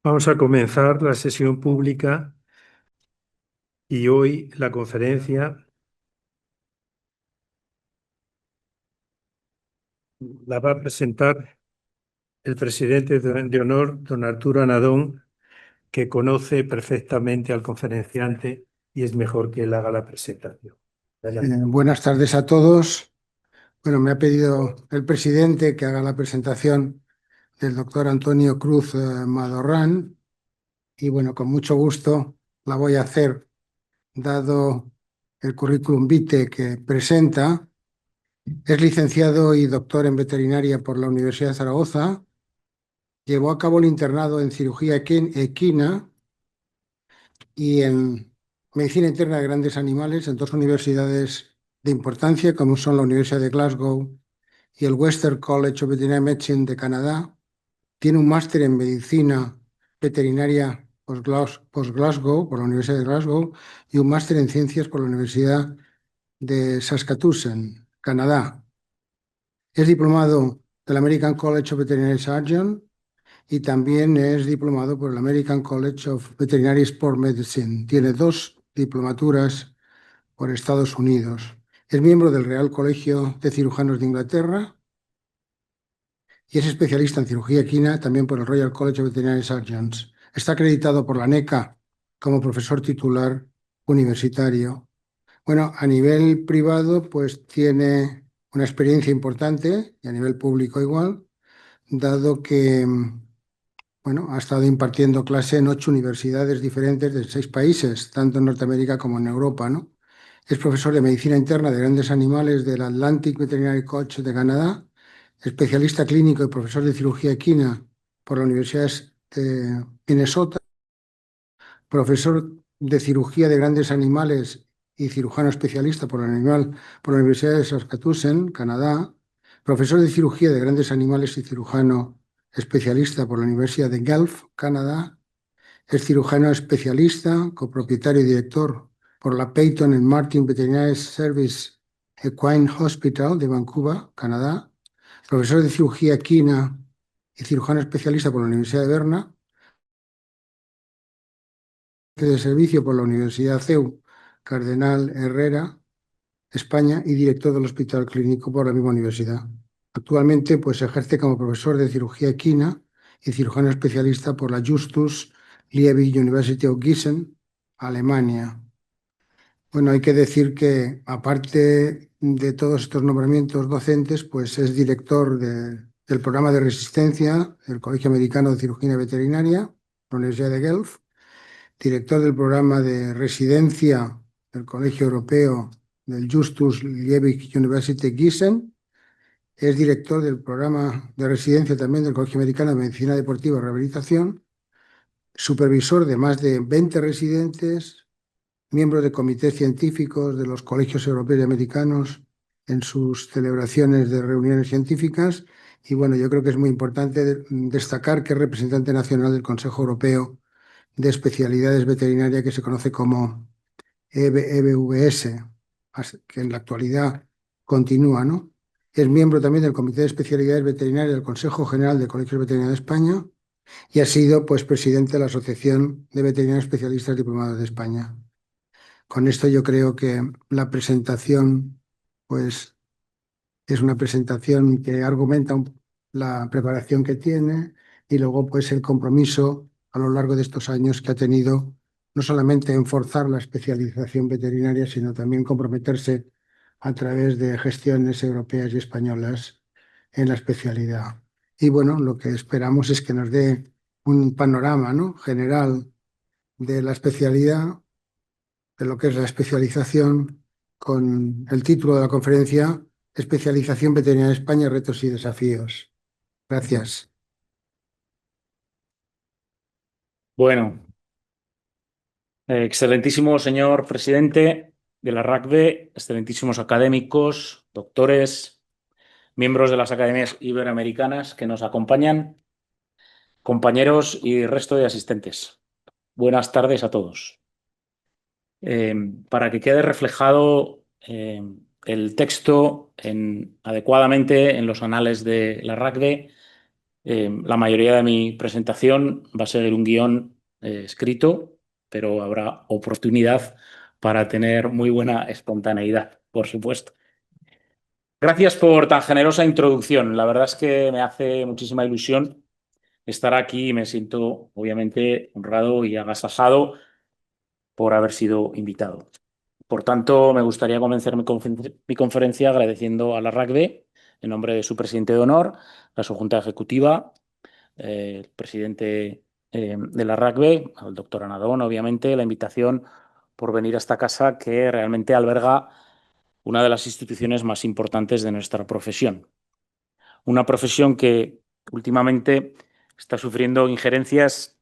Vamos a comenzar la sesión pública y hoy la conferencia la va a presentar el presidente de honor, don Arturo Anadón, que conoce perfectamente al conferenciante y es mejor que él haga la presentación. Adelante. Buenas tardes a todos. Bueno, me ha pedido el presidente que haga la presentación del doctor Antonio Cruz Madorrán y bueno, con mucho gusto la voy a hacer, dado el currículum vitae que presenta. Es licenciado y doctor en veterinaria por la Universidad de Zaragoza. Llevó a cabo el internado en cirugía equina y en medicina interna de grandes animales en dos universidades de importancia, como son la Universidad de Glasgow y el Western College of Veterinary Medicine de Canadá. Tiene un máster en medicina veterinaria post-Glasgow por la Universidad de Glasgow y un máster en ciencias por la Universidad de Saskatoon, Canadá. Es diplomado del American College of Veterinary Surgeons y también es diplomado por el American College of Veterinary Sport Medicine. Tiene dos diplomaturas por Estados Unidos. Es miembro del Real Colegio de Cirujanos de Inglaterra y es especialista en cirugía equina también por el Royal College of Veterinary Surgeons. Está acreditado por la NECA como profesor titular universitario. Bueno, a nivel privado, pues tiene una experiencia importante y a nivel público igual, dado que bueno, ha estado impartiendo clase en 8 universidades diferentes de 6 países, tanto en Norteamérica como en Europa, ¿no? Es profesor de medicina interna de grandes animales del Atlantic Veterinary College de Canadá, especialista clínico y profesor de cirugía equina por la Universidad de Minnesota, profesor de cirugía de grandes animales y cirujano especialista por la Universidad de Saskatoon, Canadá, profesor de cirugía de grandes animales y cirujano especialista por la Universidad de Guelph, Canadá. Es cirujano especialista, copropietario y director por la Peyton and Martin Veterinary Service Equine Hospital de Vancouver, Canadá. Profesor de cirugía equina y cirujano especialista por la Universidad de Berna. De servicio por la Universidad CEU Cardenal Herrera, España, y director del Hospital Clínico por la misma universidad. Actualmente, pues, ejerce como profesor de cirugía equina y cirujano especialista por la Justus Liebig University of Gießen, Alemania. Bueno, hay que decir que, aparte de todos estos nombramientos docentes, pues es director del programa de resistencia del Colegio Americano de Cirugía Veterinaria, la Universidad de Guelph, director del programa de residencia del Colegio Europeo del Justus Liebig University Gießen. Es director del programa de residencia también del Colegio Americano de Medicina Deportiva y Rehabilitación, supervisor de más de 20 residentes, miembro de comités científicos de los colegios europeos y americanos en sus celebraciones de reuniones científicas. Y bueno, yo creo que es muy importante destacar que es representante nacional del Consejo Europeo de Especialidades Veterinarias, que se conoce como EBVS, que en la actualidad continúa, ¿no? Es miembro también del Comité de Especialidades Veterinarias del Consejo General de Colegios Veterinarios de España y ha sido, pues, presidente de la Asociación de Veterinarios Especialistas Diplomados de España. Con esto yo creo que la presentación, pues, es una presentación que argumenta la preparación que tiene y luego, pues, el compromiso a lo largo de estos años que ha tenido, no solamente en forzar la especialización veterinaria, sino también comprometerse a través de gestiones europeas y españolas en la especialidad. Y bueno, lo que esperamos es que nos dé un panorama, ¿no?, general de la especialidad, de lo que es la especialización, con el título de la conferencia: Especialización Veterinaria en España, retos y desafíos. Gracias. Bueno, excelentísimo señor presidente de la RACVE, excelentísimos académicos, doctores, miembros de las academias iberoamericanas que nos acompañan, compañeros y resto de asistentes. Buenas tardes a todos. Para que quede reflejado el texto adecuadamente en los anales de la RACVE, La mayoría de mi presentación va a ser un guión escrito, pero habrá oportunidad para tener muy buena espontaneidad, por supuesto. Gracias por tan generosa introducción. La verdad es que me hace muchísima ilusión estar aquí y me siento obviamente honrado y agasajado por haber sido invitado. Por tanto, me gustaría comenzar mi conferencia agradeciendo a la RACB, en nombre de su presidente de honor, a su junta ejecutiva, el presidente de la RACB, al doctor Anadón, obviamente, la invitación por venir a esta casa que realmente alberga una de las instituciones más importantes de nuestra profesión. Una profesión que últimamente está sufriendo injerencias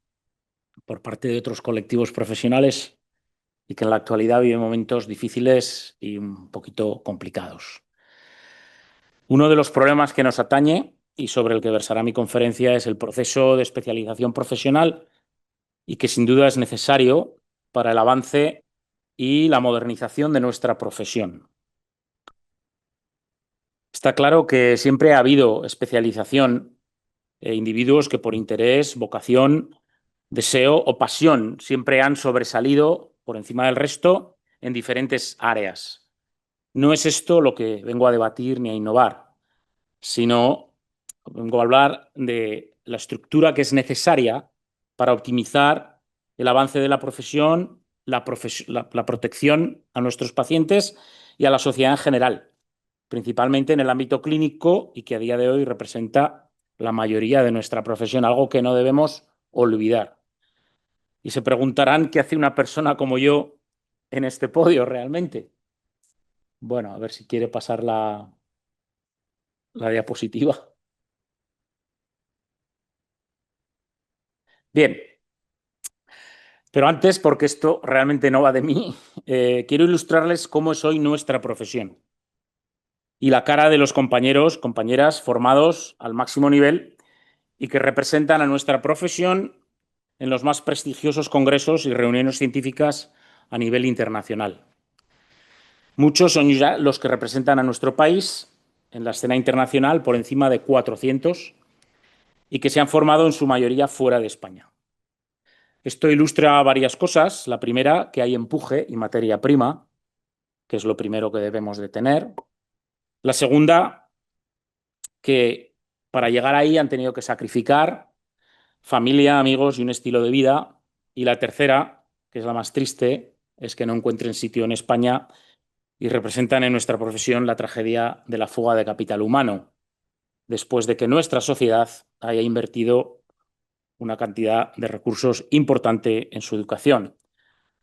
por parte de otros colectivos profesionales y que en la actualidad vive momentos difíciles y un poquito complicados. Uno de los problemas que nos atañe y sobre el que versará mi conferencia es el proceso de especialización profesional y que sin duda es necesario para el avance y la modernización de nuestra profesión. Está claro que siempre ha habido especialización e individuos que por interés, vocación, deseo o pasión siempre han sobresalido por encima del resto en diferentes áreas. No es esto lo que vengo a debatir ni a innovar, sino vengo a hablar de la estructura que es necesaria para optimizar el avance de la profesión, la protección a nuestros pacientes y a la sociedad en general, principalmente en el ámbito clínico y que a día de hoy representa la mayoría de nuestra profesión, algo que no debemos olvidar. Y se preguntarán qué hace una persona como yo en este podio realmente. Bueno, a ver si quiere pasar la diapositiva. Bien, pero antes, porque esto realmente no va de mí, quiero ilustrarles cómo es hoy nuestra profesión y la cara de los compañeros, compañeras formados al máximo nivel y que representan a nuestra profesión en los más prestigiosos congresos y reuniones científicas a nivel internacional. Muchos son ya los que representan a nuestro país en la escena internacional, por encima de 400, y que se han formado en su mayoría fuera de España. Esto ilustra varias cosas. La primera, que hay empuje y materia prima, que es lo primero que debemos de tener. La segunda, que para llegar ahí han tenido que sacrificar familia, amigos y un estilo de vida. Y la tercera, que es la más triste, es que no encuentren sitio en España y representan en nuestra profesión la tragedia de la fuga de capital humano, después de que nuestra sociedad haya invertido una cantidad de recursos importante en su educación.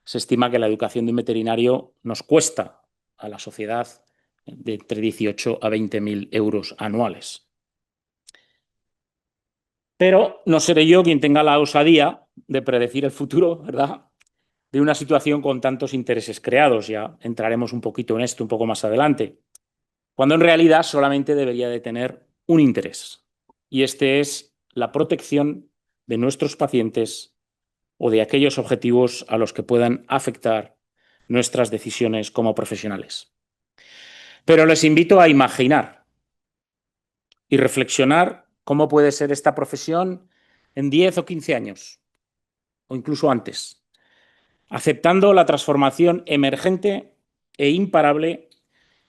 Se estima que la educación de un veterinario nos cuesta a la sociedad de entre 18 a 20.000 euros anuales. Pero no seré yo quien tenga la osadía de predecir el futuro, ¿verdad?, de una situación con tantos intereses creados. Ya entraremos un poquito en esto un poco más adelante. Cuando en realidad solamente debería de tener un interés, y este es la protección de nuestros pacientes o de aquellos objetivos a los que puedan afectar nuestras decisiones como profesionales. Pero les invito a imaginar y reflexionar cómo puede ser esta profesión en 10 o 15 años, o incluso antes, aceptando la transformación emergente e imparable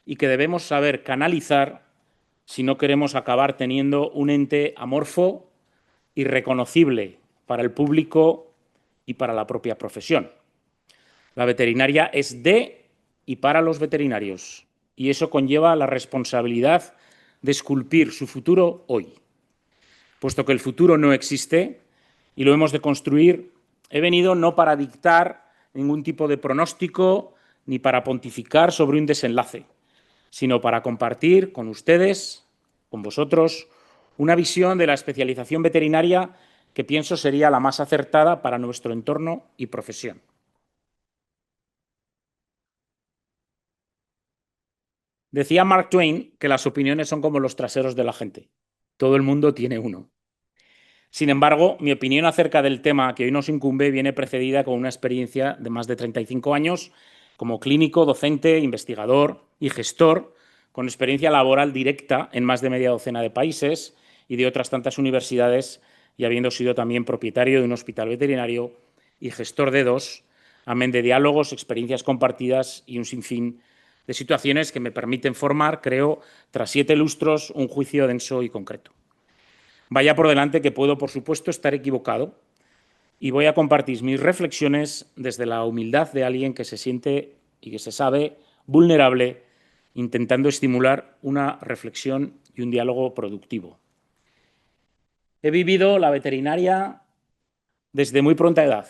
y que debemos saber canalizar si no queremos acabar teniendo un ente amorfo, irreconocible para el público y para la propia profesión. La veterinaria es de y para los veterinarios, y eso conlleva la responsabilidad de esculpir su futuro hoy. Puesto que el futuro no existe y lo hemos de construir, he venido no para dictar ningún tipo de pronóstico ni para pontificar sobre un desenlace, sino para compartir con ustedes, con vosotros, una visión de la especialización veterinaria que pienso sería la más acertada para nuestro entorno y profesión. Decía Mark Twain que las opiniones son como los traseros de la gente. Todo el mundo tiene uno. Sin embargo, mi opinión acerca del tema que hoy nos incumbe viene precedida con una experiencia de más de 35 años como clínico, docente, investigador y gestor, con experiencia laboral directa en más de media docena de países y de otras tantas universidades, y habiendo sido también propietario de un hospital veterinario y gestor de dos, amén de diálogos, experiencias compartidas y un sinfín de situaciones que me permiten formar, creo, tras 7 lustros, un juicio denso y concreto. Vaya por delante que puedo, por supuesto, estar equivocado, y voy a compartir mis reflexiones desde la humildad de alguien que se siente y que se sabe vulnerable, intentando estimular una reflexión y un diálogo productivo. He vivido la veterinaria desde muy pronta edad,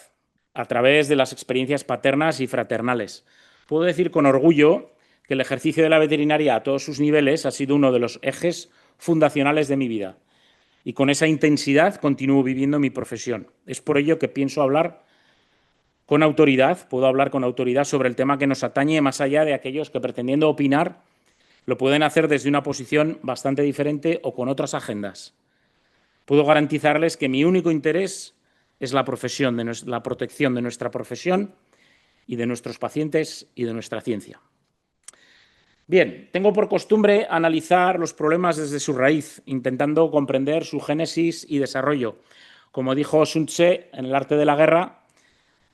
a través de las experiencias paternas y fraternales. Puedo decir con orgullo que el ejercicio de la veterinaria a todos sus niveles ha sido uno de los ejes fundacionales de mi vida. Y con esa intensidad continúo viviendo mi profesión. Es por ello que pienso hablar con autoridad, puedo hablar con autoridad sobre el tema que nos atañe, más allá de aquellos que, pretendiendo opinar, lo pueden hacer desde una posición bastante diferente o con otras agendas. Puedo garantizarles que mi único interés es la protección de nuestra profesión y de nuestros pacientes y de nuestra ciencia. Bien, tengo por costumbre analizar los problemas desde su raíz, intentando comprender su génesis y desarrollo. Como dijo Sun Tzu en El arte de la guerra,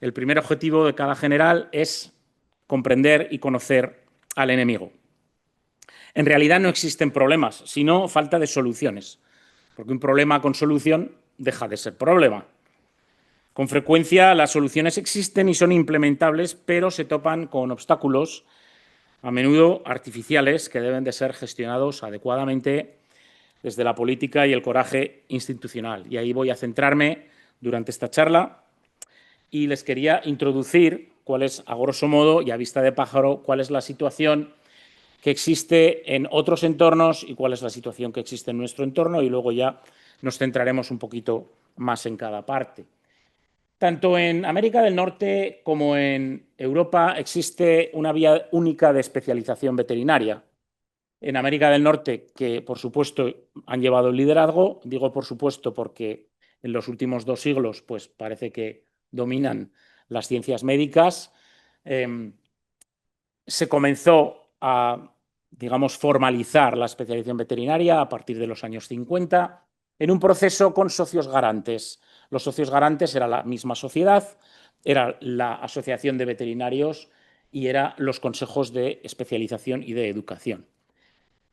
el primer objetivo de cada general es comprender y conocer al enemigo. En realidad no existen problemas, sino falta de soluciones, porque un problema con solución deja de ser problema. Con frecuencia las soluciones existen y son implementables, pero se topan con obstáculos, a menudo artificiales, que deben de ser gestionados adecuadamente desde la política y el coraje institucional. Y ahí voy a centrarme durante esta charla y les quería introducir cuál es, a grosso modo y a vista de pájaro, cuál es la situación que existe en otros entornos y cuál es la situación que existe en nuestro entorno, y luego ya nos centraremos un poquito más en cada parte. Tanto en América del Norte como en Europa existe una vía única de especialización veterinaria. En América del Norte, que por supuesto han llevado el liderazgo, digo por supuesto porque en los últimos 2 siglos pues parece que dominan las ciencias médicas. Se comenzó a, digamos, formalizar la especialización veterinaria a partir de los años 50 en un proceso con socios garantes. Los socios garantes era la misma sociedad, era la Asociación de Veterinarios y eran los consejos de especialización y de educación.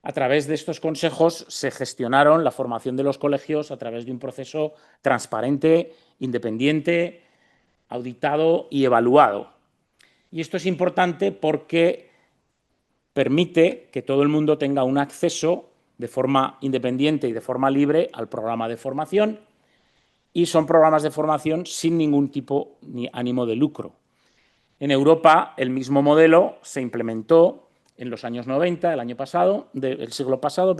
A través de estos consejos se gestionaron la formación de los colegios a través de un proceso transparente, independiente, auditado y evaluado. Y esto es importante porque permite que todo el mundo tenga un acceso de forma independiente y de forma libre al programa de formación, y son programas de formación sin ningún tipo ni ánimo de lucro. En Europa el mismo modelo se implementó en los años 90, del siglo pasado,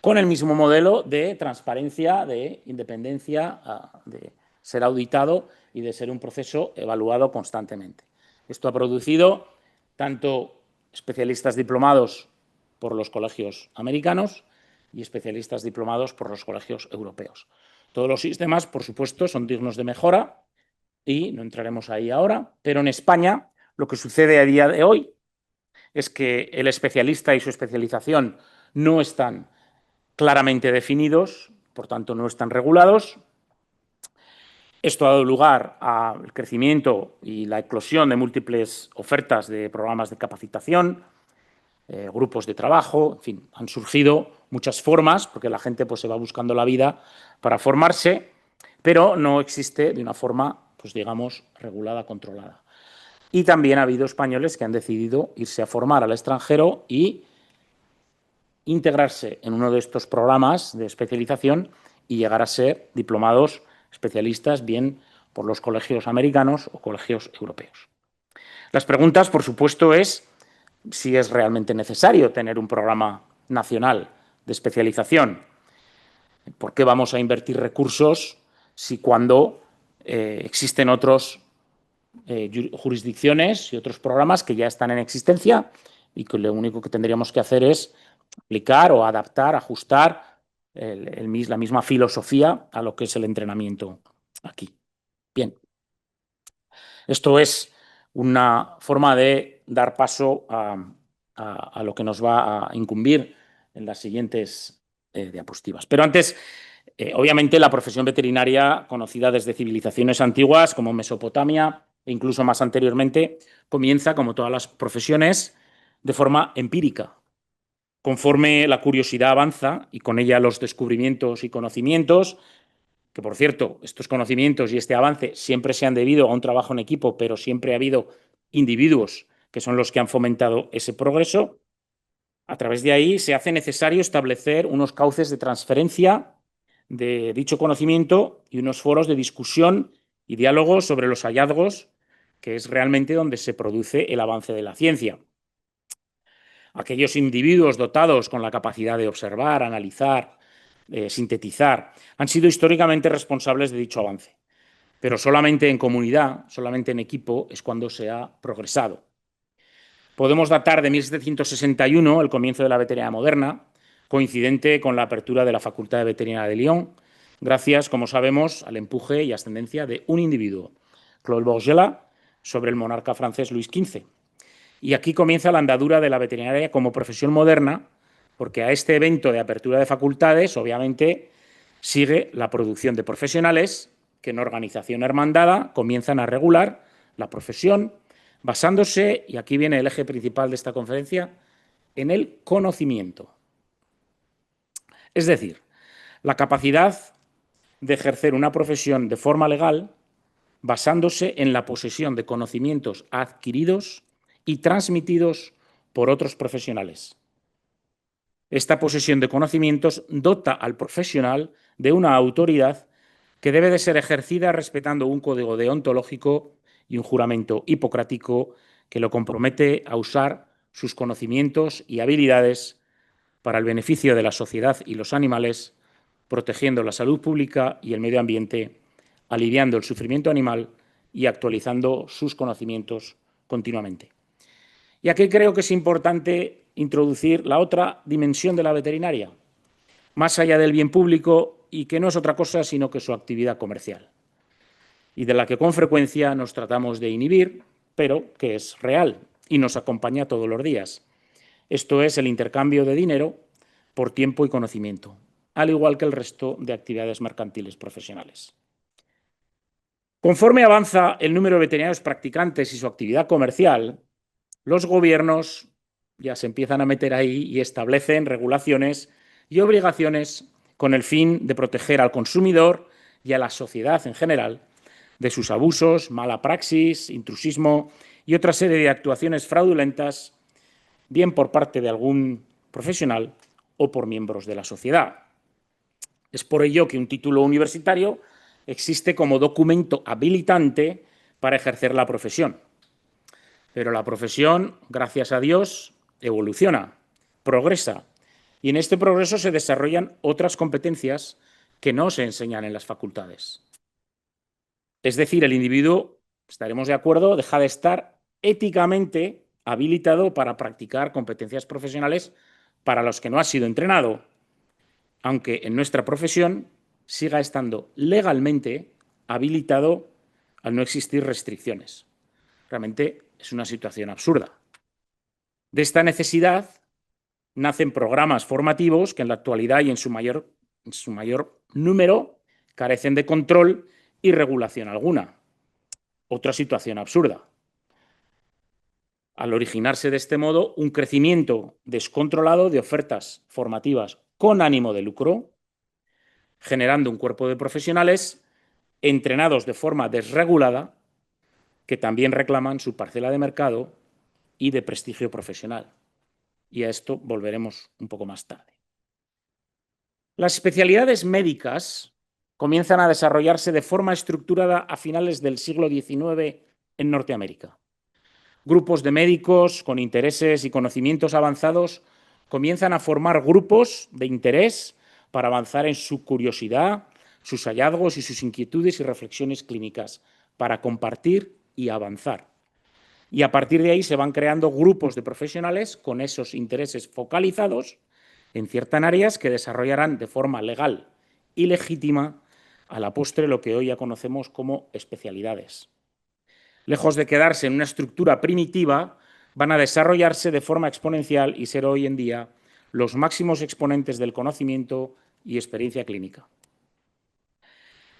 con el mismo modelo de transparencia, de independencia, de ser auditado y de ser un proceso evaluado constantemente. Esto ha producido tanto especialistas diplomados por los colegios americanos y especialistas diplomados por los colegios europeos. Todos los sistemas, por supuesto, son dignos de mejora y no entraremos ahí ahora, pero en España lo que sucede a día de hoy es que el especialista y su especialización no están claramente definidos, por tanto no están regulados. Esto ha dado lugar al crecimiento y la eclosión de múltiples ofertas de programas de capacitación, grupos de trabajo, en fin, han surgido muchas formas, porque la gente pues, se va buscando la vida para formarse, pero no existe de una forma, pues digamos, regulada, controlada. Y también ha habido españoles que han decidido irse a formar al extranjero y integrarse en uno de estos programas de especialización y llegar a ser diplomados especialistas, bien por los colegios americanos o colegios europeos. Las preguntas, por supuesto, es si es realmente necesario tener un programa nacional de especialización. ¿Por qué vamos a invertir recursos si cuando existen otras jurisdicciones y otros programas que ya están en existencia y que lo único que tendríamos que hacer es aplicar o adaptar, ajustar la misma filosofía a lo que es el entrenamiento aquí? Bien, esto es una forma de dar paso a lo que nos va a incumbir en las siguientes diapositivas. Pero antes, obviamente, la profesión veterinaria, conocida desde civilizaciones antiguas como Mesopotamia e incluso más anteriormente, comienza, como todas las profesiones, de forma empírica. Conforme la curiosidad avanza y con ella los descubrimientos y conocimientos, que por cierto, estos conocimientos y este avance siempre se han debido a un trabajo en equipo, pero siempre ha habido individuos que son los que han fomentado ese progreso, a través de ahí se hace necesario establecer unos cauces de transferencia de dicho conocimiento y unos foros de discusión y diálogo sobre los hallazgos, que es realmente donde se produce el avance de la ciencia. Aquellos individuos dotados con la capacidad de observar, analizar, sintetizar, han sido históricamente responsables de dicho avance. Pero solamente en comunidad, solamente en equipo, es cuando se ha progresado. Podemos datar de 1761 el comienzo de la veterinaria moderna, coincidente con la apertura de la Facultad de Veterinaria de Lyon, gracias, como sabemos, al empuje y ascendencia de un individuo, Claude Bourgelat, sobre el monarca francés Luis XV. Y aquí comienza la andadura de la veterinaria como profesión moderna, porque a este evento de apertura de facultades, obviamente, sigue la producción de profesionales que en organización hermandada comienzan a regular la profesión, basándose, y aquí viene el eje principal de esta conferencia, en el conocimiento. Es decir, la capacidad de ejercer una profesión de forma legal basándose en la posesión de conocimientos adquiridos y transmitidos por otros profesionales. Esta posesión de conocimientos dota al profesional de una autoridad que debe de ser ejercida respetando un código deontológico y un juramento hipocrático que lo compromete a usar sus conocimientos y habilidades para el beneficio de la sociedad y los animales, protegiendo la salud pública y el medio ambiente, aliviando el sufrimiento animal y actualizando sus conocimientos continuamente. Y aquí creo que es importante introducir la otra dimensión de la veterinaria, más allá del bien público y que no es otra cosa sino que su actividad comercial, y de la que con frecuencia nos tratamos de inhibir, pero que es real y nos acompaña todos los días. Esto es el intercambio de dinero por tiempo y conocimiento, al igual que el resto de actividades mercantiles profesionales. Conforme avanza el número de veterinarios practicantes y su actividad comercial, los gobiernos ya se empiezan a meter ahí y establecen regulaciones y obligaciones con el fin de proteger al consumidor y a la sociedad en general de sus abusos, mala praxis, intrusismo y otra serie de actuaciones fraudulentas, bien por parte de algún profesional o por miembros de la sociedad. Es por ello que un título universitario existe como documento habilitante para ejercer la profesión. Pero la profesión, gracias a Dios, evoluciona, progresa, y en este progreso se desarrollan otras competencias que no se enseñan en las facultades. Es decir, el individuo, estaremos de acuerdo, deja de estar éticamente habilitado para practicar competencias profesionales para los que no ha sido entrenado, aunque en nuestra profesión siga estando legalmente habilitado al no existir restricciones. Realmente es una situación absurda. De esta necesidad nacen programas formativos que en la actualidad y en su mayor número carecen de control y regulación alguna. Otra situación absurda. Al originarse de este modo un crecimiento descontrolado de ofertas formativas con ánimo de lucro, generando un cuerpo de profesionales entrenados de forma desregulada que también reclaman su parcela de mercado y de prestigio profesional. Y a esto volveremos un poco más tarde. Las especialidades médicas comienzan a desarrollarse de forma estructurada a finales del siglo XIX en Norteamérica. Grupos de médicos con intereses y conocimientos avanzados comienzan a formar grupos de interés para avanzar en su curiosidad, sus hallazgos y sus inquietudes y reflexiones clínicas, para compartir y avanzar. Y a partir de ahí se van creando grupos de profesionales con esos intereses focalizados en ciertas áreas que desarrollarán de forma legal y legítima a la postre lo que hoy ya conocemos como especialidades. Lejos de quedarse en una estructura primitiva, van a desarrollarse de forma exponencial y ser hoy en día los máximos exponentes del conocimiento y experiencia clínica.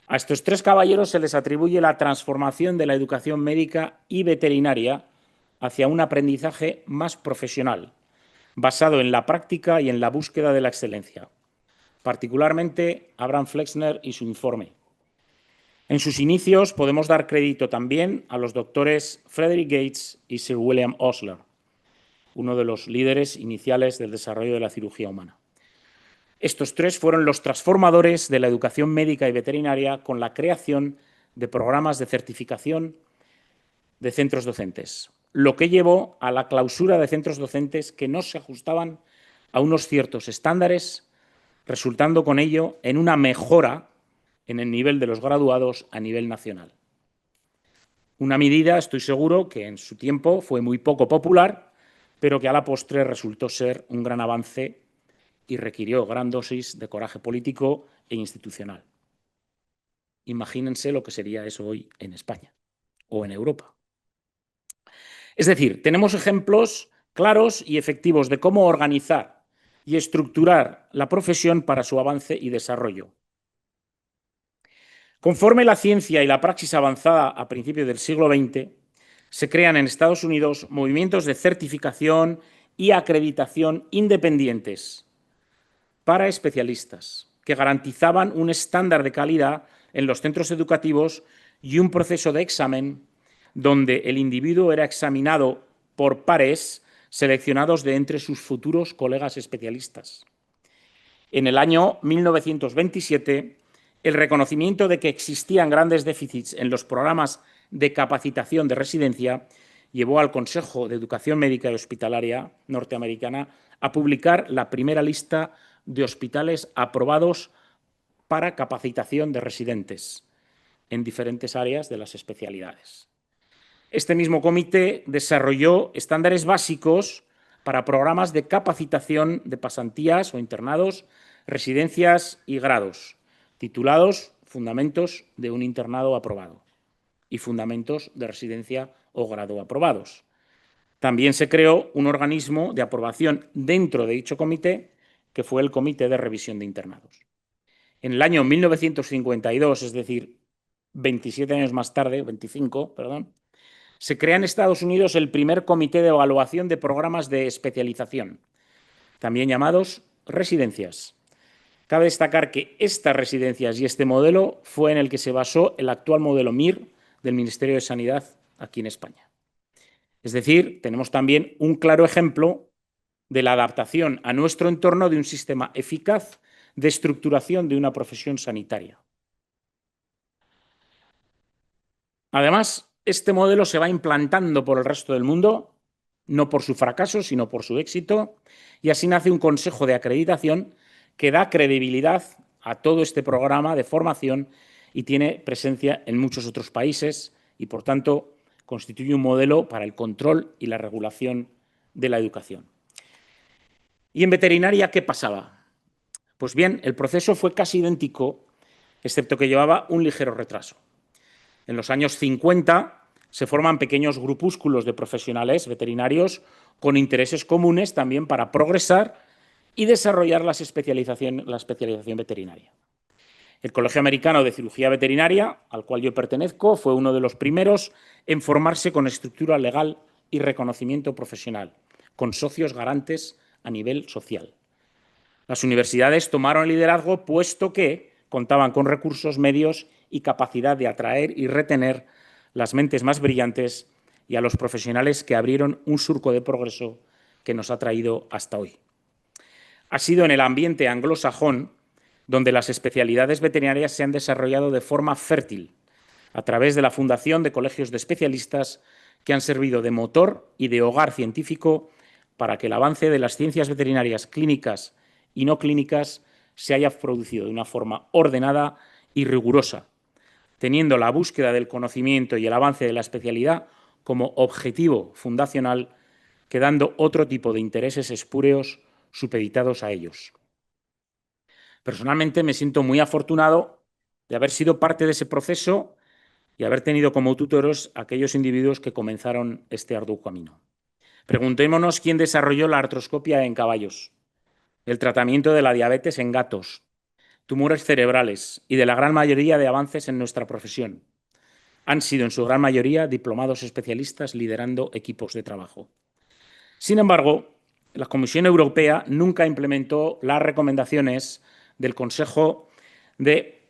A estos tres caballeros se les atribuye la transformación de la educación médica y veterinaria hacia un aprendizaje más profesional, basado en la práctica y en la búsqueda de la excelencia, particularmente Abraham Flexner y su informe. En sus inicios podemos dar crédito también a los doctores Frederick Gates y Sir William Osler, uno de los líderes iniciales del desarrollo de la cirugía humana. Estos tres fueron los transformadores de la educación médica y veterinaria con la creación de programas de certificación de centros docentes, lo que llevó a la clausura de centros docentes que no se ajustaban a unos ciertos estándares, resultando con ello en una mejora en el nivel de los graduados a nivel nacional. Una medida, estoy seguro, que en su tiempo fue muy poco popular, pero que a la postre resultó ser un gran avance y requirió gran dosis de coraje político e institucional. Imagínense lo que sería eso hoy en España o en Europa. Es decir, tenemos ejemplos claros y efectivos de cómo organizar y estructurar la profesión para su avance y desarrollo. Conforme la ciencia y la praxis avanzada a principios del siglo XX, se crean en Estados Unidos movimientos de certificación y acreditación independientes para especialistas que garantizaban un estándar de calidad en los centros educativos y un proceso de examen donde el individuo era examinado por pares seleccionados de entre sus futuros colegas especialistas. En el año 1927, el reconocimiento de que existían grandes déficits en los programas de capacitación de residencia llevó al Consejo de Educación Médica y Hospitalaria norteamericana a publicar la primera lista de hospitales aprobados para capacitación de residentes en diferentes áreas de las especialidades. Este mismo comité desarrolló estándares básicos para programas de capacitación de pasantías o internados, residencias y grados, titulados Fundamentos de un internado aprobado y Fundamentos de residencia o grado aprobados. También se creó un organismo de aprobación dentro de dicho comité, que fue el Comité de Revisión de Internados. En el año 1952, es decir, 27 años más tarde, 25, perdón, se crea en Estados Unidos el primer comité de evaluación de programas de especialización, también llamados residencias. Cabe destacar que estas residencias y este modelo fue en el que se basó el actual modelo MIR del Ministerio de Sanidad aquí en España. Es decir, tenemos también un claro ejemplo de la adaptación a nuestro entorno de un sistema eficaz de estructuración de una profesión sanitaria. Además, este modelo se va implantando por el resto del mundo, no por su fracaso, sino por su éxito, y así nace un consejo de acreditación que da credibilidad a todo este programa de formación y tiene presencia en muchos otros países y, por tanto, constituye un modelo para el control y la regulación de la educación. ¿Y en veterinaria qué pasaba? Pues bien, el proceso fue casi idéntico, excepto que llevaba un ligero retraso. En los años 50 se forman pequeños grupúsculos de profesionales veterinarios con intereses comunes también para progresar y desarrollar la especialización veterinaria. El Colegio Americano de Cirugía Veterinaria, al cual yo pertenezco, fue uno de los primeros en formarse con estructura legal y reconocimiento profesional, con socios garantes a nivel social. Las universidades tomaron el liderazgo puesto que contaban con recursos, medios y capacidad de atraer y retener las mentes más brillantes y a los profesionales que abrieron un surco de progreso que nos ha traído hasta hoy. Ha sido en el ambiente anglosajón donde las especialidades veterinarias se han desarrollado de forma fértil, a través de la fundación de colegios de especialistas que han servido de motor y de hogar científico para que el avance de las ciencias veterinarias clínicas y no clínicas se haya producido de una forma ordenada y rigurosa, teniendo la búsqueda del conocimiento y el avance de la especialidad como objetivo fundacional, quedando otro tipo de intereses espúreos supeditados a ellos. Personalmente me siento muy afortunado de haber sido parte de ese proceso y haber tenido como tutores a aquellos individuos que comenzaron este arduo camino. Preguntémonos quién desarrolló la artroscopia en caballos. el tratamiento de la diabetes en gatos, tumores cerebrales y de la gran mayoría de avances en nuestra profesión. Han sido en su gran mayoría diplomados especialistas liderando equipos de trabajo. Sin embargo, la Comisión Europea nunca implementó las recomendaciones del Consejo de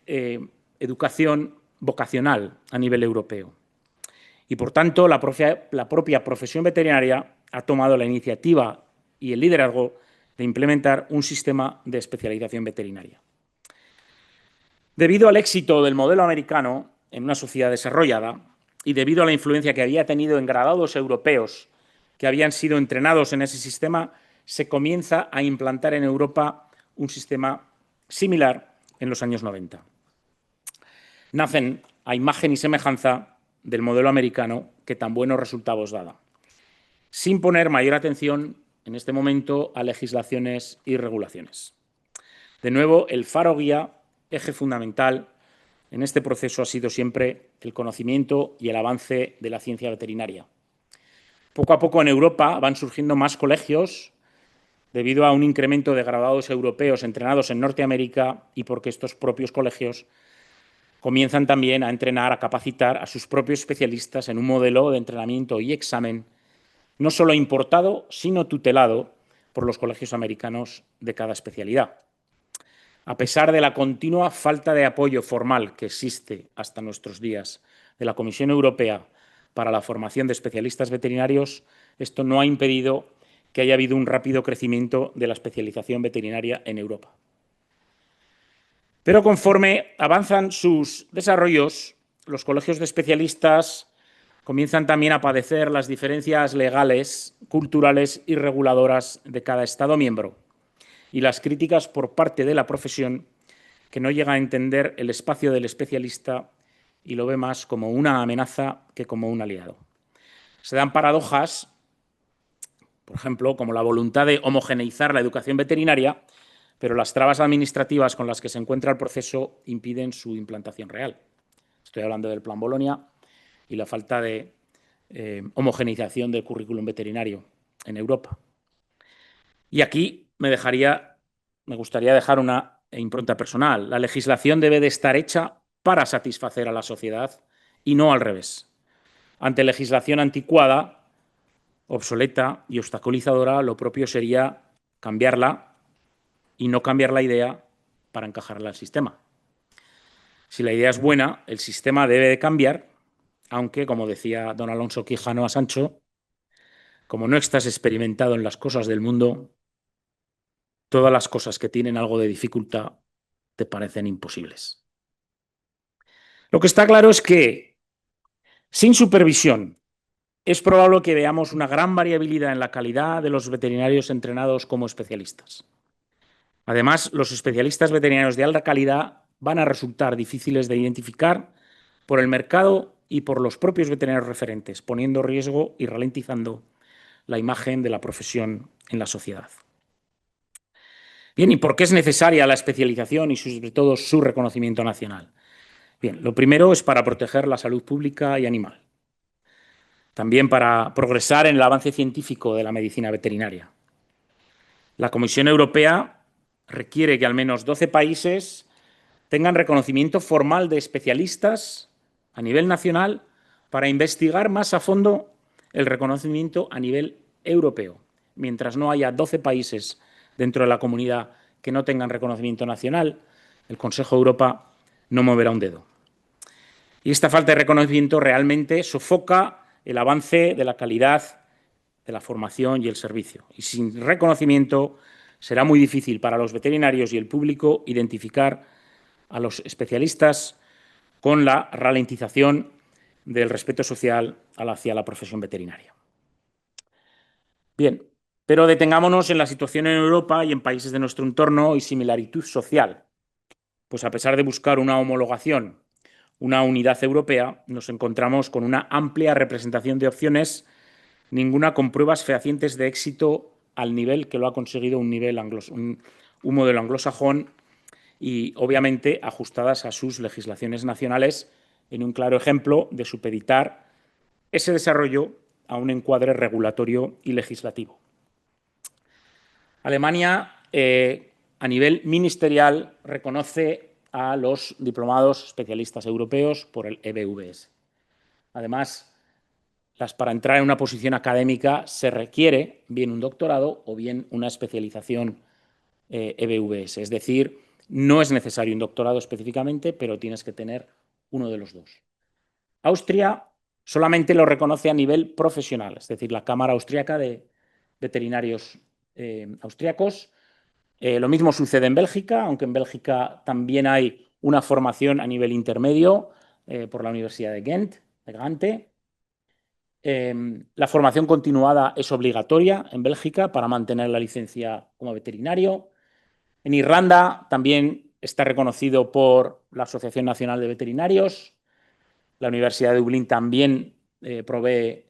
Educación Vocacional a nivel europeo. Y, por tanto, la propia profesión veterinaria ha tomado la iniciativa y el liderazgo de implementar un sistema de especialización veterinaria. Debido al éxito del modelo americano en una sociedad desarrollada y debido a la influencia que había tenido en graduados europeos que habían sido entrenados en ese sistema, se comienza a implantar en Europa un sistema similar en los años 90. Nacen a imagen y semejanza del modelo americano que tan buenos resultados daba, sin poner mayor atención en este momento a legislaciones y regulaciones. De nuevo, el faro guía, eje fundamental en este proceso ha sido siempre el conocimiento y el avance de la ciencia veterinaria. Poco a poco en Europa van surgiendo más colegios debido a un incremento de graduados europeos entrenados en Norteamérica y porque estos propios colegios comienzan también a entrenar, a capacitar a sus propios especialistas en un modelo de entrenamiento y examen no solo importado, sino tutelado por los colegios americanos de cada especialidad. A pesar de la continua falta de apoyo formal que existe hasta nuestros días de la Comisión Europea para la formación de especialistas veterinarios, esto no ha impedido que haya habido un rápido crecimiento de la especialización veterinaria en Europa. Pero conforme avanzan sus desarrollos, los colegios de especialistas comienzan también a padecer las diferencias legales, culturales y reguladoras de cada Estado miembro y las críticas por parte de la profesión que no llega a entender el espacio del especialista y lo ve más como una amenaza que como un aliado. Se dan paradojas, por ejemplo, como la voluntad de homogeneizar la educación veterinaria, pero las trabas administrativas con las que se encuentra el proceso impiden su implantación real. Estoy hablando del Plan Bolonia y la falta de homogeneización del currículum veterinario en Europa. Y aquí me gustaría dejar una impronta personal. La legislación debe de estar hecha para satisfacer a la sociedad y no al revés. Ante legislación anticuada, obsoleta y obstaculizadora, lo propio sería cambiarla y no cambiar la idea para encajarla al sistema. Si la idea es buena, el sistema debe de cambiar, aunque, como decía don Alonso Quijano a Sancho, como no estás experimentado en las cosas del mundo, todas las cosas que tienen algo de dificultad te parecen imposibles. Lo que está claro es que, sin supervisión, es probable que veamos una gran variabilidad en la calidad de los veterinarios entrenados como especialistas. Además, los especialistas veterinarios de alta calidad van a resultar difíciles de identificar por el mercado y por los propios veterinarios referentes, poniendo en riesgo y ralentizando la imagen de la profesión en la sociedad. Bien, ¿y por qué es necesaria la especialización y sobre todo su reconocimiento nacional? Bien, lo primero es para proteger la salud pública y animal. También para progresar en el avance científico de la medicina veterinaria. La Comisión Europea requiere que al menos 12 países tengan reconocimiento formal de especialistas a nivel nacional para investigar más a fondo el reconocimiento a nivel europeo. Mientras no haya 12 países dentro de la comunidad que no tengan reconocimiento nacional, el Consejo de Europa no moverá un dedo. Y esta falta de reconocimiento realmente sofoca el avance de la calidad de la formación y el servicio. Y sin reconocimiento será muy difícil para los veterinarios y el público identificar a los especialistas con la ralentización del respeto social hacia la profesión veterinaria. Bien, pero detengámonos en la situación en Europa y en países de nuestro entorno y similaritud social. Pues a pesar de buscar una homologación, una unidad europea, nos encontramos con una amplia representación de opciones, ninguna con pruebas fehacientes de éxito al nivel que lo ha conseguido un modelo anglosajón y, obviamente, ajustadas a sus legislaciones nacionales, en un claro ejemplo de supeditar ese desarrollo a un encuadre regulatorio y legislativo. Alemania a nivel ministerial reconoce a los diplomados especialistas europeos por el EBVS. Además, para entrar en una posición académica se requiere bien un doctorado o bien una especialización EBVS. Es decir, no es necesario un doctorado específicamente, pero tienes que tener uno de los dos. Austria solamente lo reconoce a nivel profesional, es decir, la Cámara Austriaca de Veterinarios Austriacos. Lo mismo sucede en Bélgica, aunque en Bélgica también hay una formación a nivel intermedio por la Universidad de Gante. La formación continuada es obligatoria en Bélgica para mantener la licencia como veterinario. En Irlanda también está reconocido por la Asociación Nacional de Veterinarios. La Universidad de Dublín también provee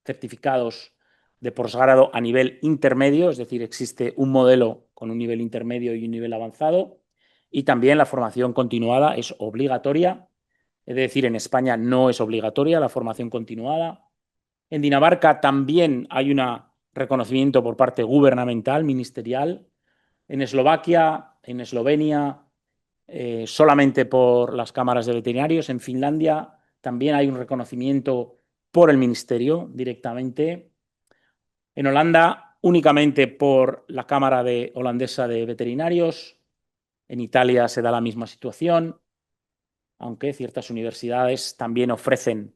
certificados de posgrado a nivel intermedio, es decir, existe un modelo con un nivel intermedio y un nivel avanzado. Y también la formación continuada es obligatoria, es decir, en España no es obligatoria la formación continuada. En Dinamarca también hay un reconocimiento por parte gubernamental, ministerial. En Eslovaquia, en Eslovenia, solamente por las cámaras de veterinarios. En Finlandia también hay un reconocimiento por el ministerio directamente. En Holanda, únicamente por la Cámara Holandesa de Veterinarios. En Italia se da la misma situación, aunque ciertas universidades también ofrecen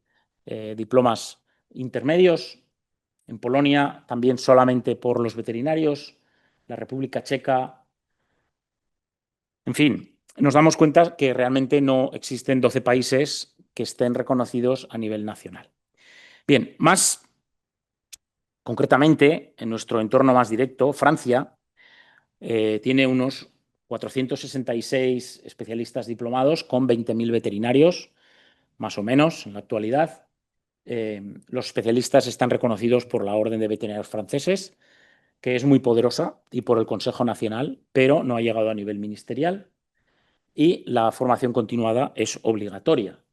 diplomas intermedios. En Polonia también solamente por los veterinarios. La República Checa. En fin, nos damos cuenta que realmente no existen 12 países que estén reconocidos a nivel nacional. Bien, más concretamente, en nuestro entorno más directo, Francia tiene unos 466 especialistas diplomados con 20.000 veterinarios, más o menos, en la actualidad. Los especialistas están reconocidos por la Orden de Veterinarios franceses, que es muy poderosa, y por el Consejo Nacional, pero no ha llegado a nivel ministerial. Y la formación continuada es obligatoria.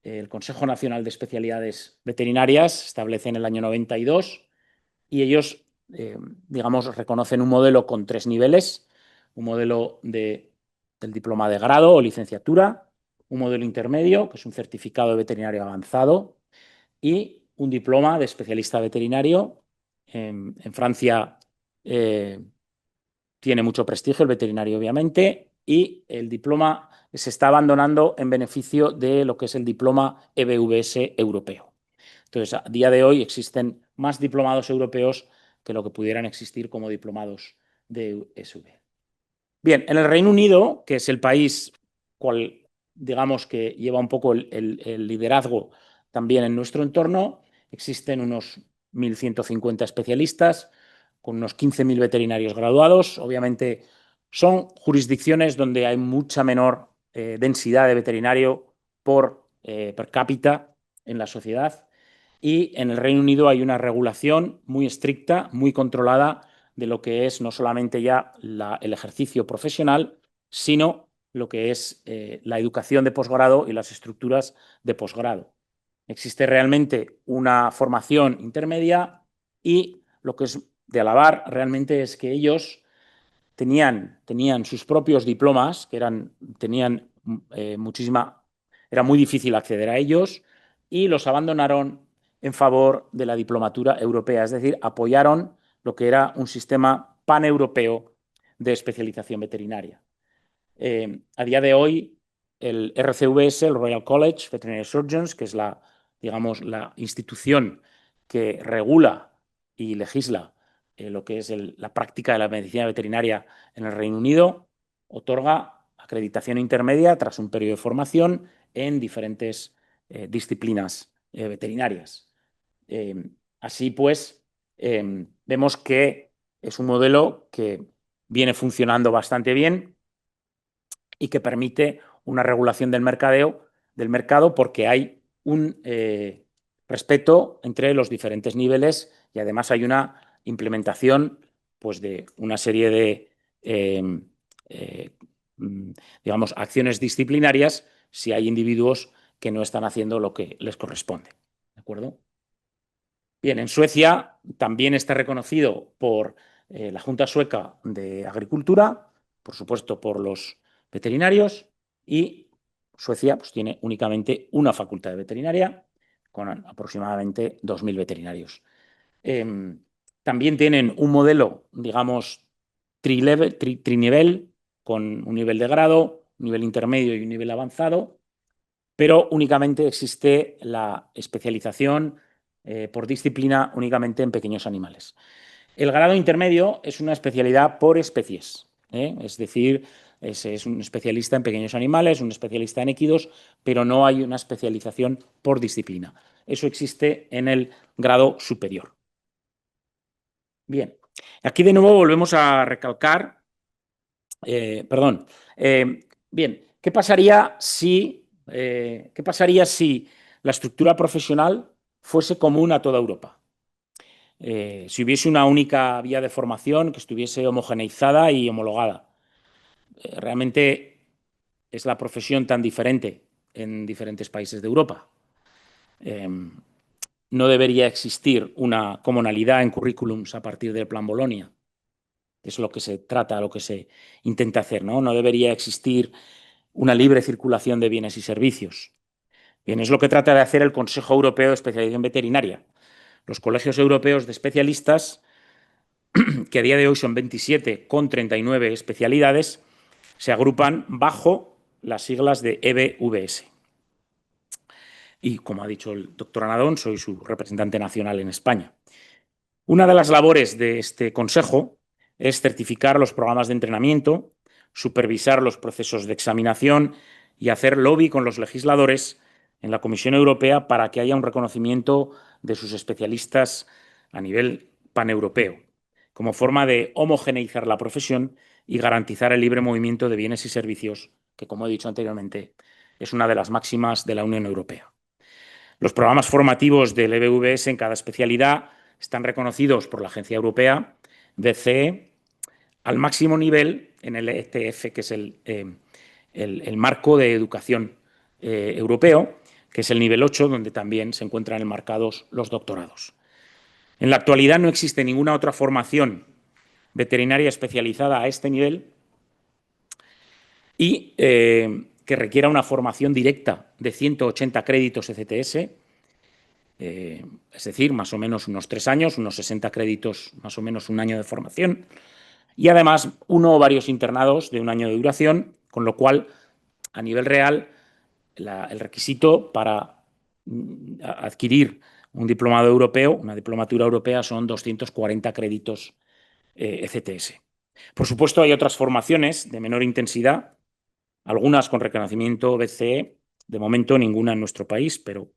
El Consejo Nacional de Especialidades Veterinarias se establece en el año 92 y ellos, digamos, reconocen un modelo con 3 niveles, un modelo del diploma de grado o licenciatura, un modelo intermedio, que es un certificado de veterinario avanzado, y un diploma de especialista veterinario. En Francia tiene mucho prestigio el veterinario, obviamente, y el diploma se está abandonando en beneficio de lo que es el diploma EBVS europeo. Entonces, a día de hoy existen más diplomados europeos que lo que pudieran existir como diplomados de ESV. Bien, en el Reino Unido, que es el país cual, digamos, que lleva un poco el liderazgo también en nuestro entorno, existen unos 1.150 especialistas con unos 15.000 veterinarios graduados. Obviamente son jurisdicciones donde hay mucha menor densidad de veterinario per cápita en la sociedad, y en el Reino Unido hay una regulación muy estricta, muy controlada de lo que es no solamente ya el ejercicio profesional, sino lo que es la educación de posgrado y las estructuras de posgrado. Existe realmente una formación intermedia, y lo que es de alabar realmente es que ellos tenían sus propios diplomas, que tenían era muy difícil acceder a ellos, y los abandonaron en favor de la diplomatura europea, es decir, apoyaron lo que era un sistema paneuropeo de especialización veterinaria. A día de hoy, el RCVS, el Royal College Veterinary Surgeons, que es digamos, la institución que regula y legisla lo que es la práctica de la medicina veterinaria en el Reino Unido, otorga acreditación intermedia tras un periodo de formación en diferentes disciplinas veterinarias. Así pues, vemos que es un modelo que viene funcionando bastante bien y que permite una regulación del mercado, porque hay un respeto entre los diferentes niveles, y además hay una implementación, pues, de una serie de digamos, acciones disciplinarias si hay individuos que no están haciendo lo que les corresponde. ¿De acuerdo? Bien, en Suecia también está reconocido por la Junta Sueca de Agricultura, por supuesto por los veterinarios, y Suecia pues, tiene únicamente una facultad de veterinaria con aproximadamente 2.000 veterinarios. También tienen un modelo, digamos, trinivel, con un nivel de grado, un nivel intermedio y un nivel avanzado, pero únicamente existe la especialización por disciplina únicamente en pequeños animales. El grado intermedio es una especialidad por especies, es decir, es un especialista en pequeños animales, un especialista en equidos, pero no hay una especialización por disciplina. Eso existe en el grado superior. Bien, aquí de nuevo volvemos a recalcar, bien, ¿qué pasaría si la estructura profesional fuese común a toda Europa? Si hubiese una única vía de formación que estuviese homogeneizada y homologada. Realmente es la profesión tan diferente en diferentes países de Europa. No debería existir una comunalidad en currículums a partir del Plan Bolonia. Es lo que se trata, lo que se intenta hacer, ¿no? No debería existir una libre circulación de bienes y servicios. Bien, es lo que trata de hacer el Consejo Europeo de Especialización Veterinaria. Los colegios europeos de especialistas, que a día de hoy son 27 con 39 especialidades, se agrupan bajo las siglas de EBVS. Y, como ha dicho el doctor Anadón, soy su representante nacional en España. Una de las labores de este consejo es certificar los programas de entrenamiento, supervisar los procesos de examinación y hacer lobby con los legisladores en la Comisión Europea para que haya un reconocimiento de sus especialistas a nivel paneuropeo, como forma de homogeneizar la profesión y garantizar el libre movimiento de bienes y servicios, que, como he dicho anteriormente, es una de las máximas de la Unión Europea. Los programas formativos del EBVS en cada especialidad están reconocidos por la Agencia Europea, BCE, al máximo nivel en el ETF, que es el marco de educación europeo, que es el nivel 8, donde también se encuentran enmarcados los doctorados. En la actualidad no existe ninguna otra formación veterinaria especializada a este nivel y que requiera una formación directa de 180 créditos ECTS, es decir, más o menos unos 3 años, unos 60 créditos, más o menos un año de formación, y además uno o varios internados de un año de duración, con lo cual, a nivel real, el requisito para adquirir un diplomado europeo, una diplomatura europea, son 240 créditos ECTS. Por supuesto, hay otras formaciones de menor intensidad, algunas con reconocimiento BCE, de momento ninguna en nuestro país, pero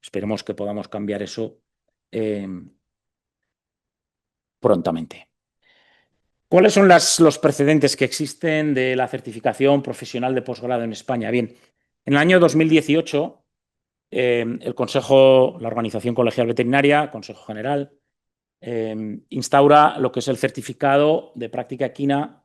esperemos que podamos cambiar eso prontamente. ¿Cuáles son los precedentes que existen de la certificación profesional de posgrado en España? Bien, en el año 2018, el Consejo, la Organización Colegial Veterinaria, Consejo General, instaura lo que es el certificado de práctica equina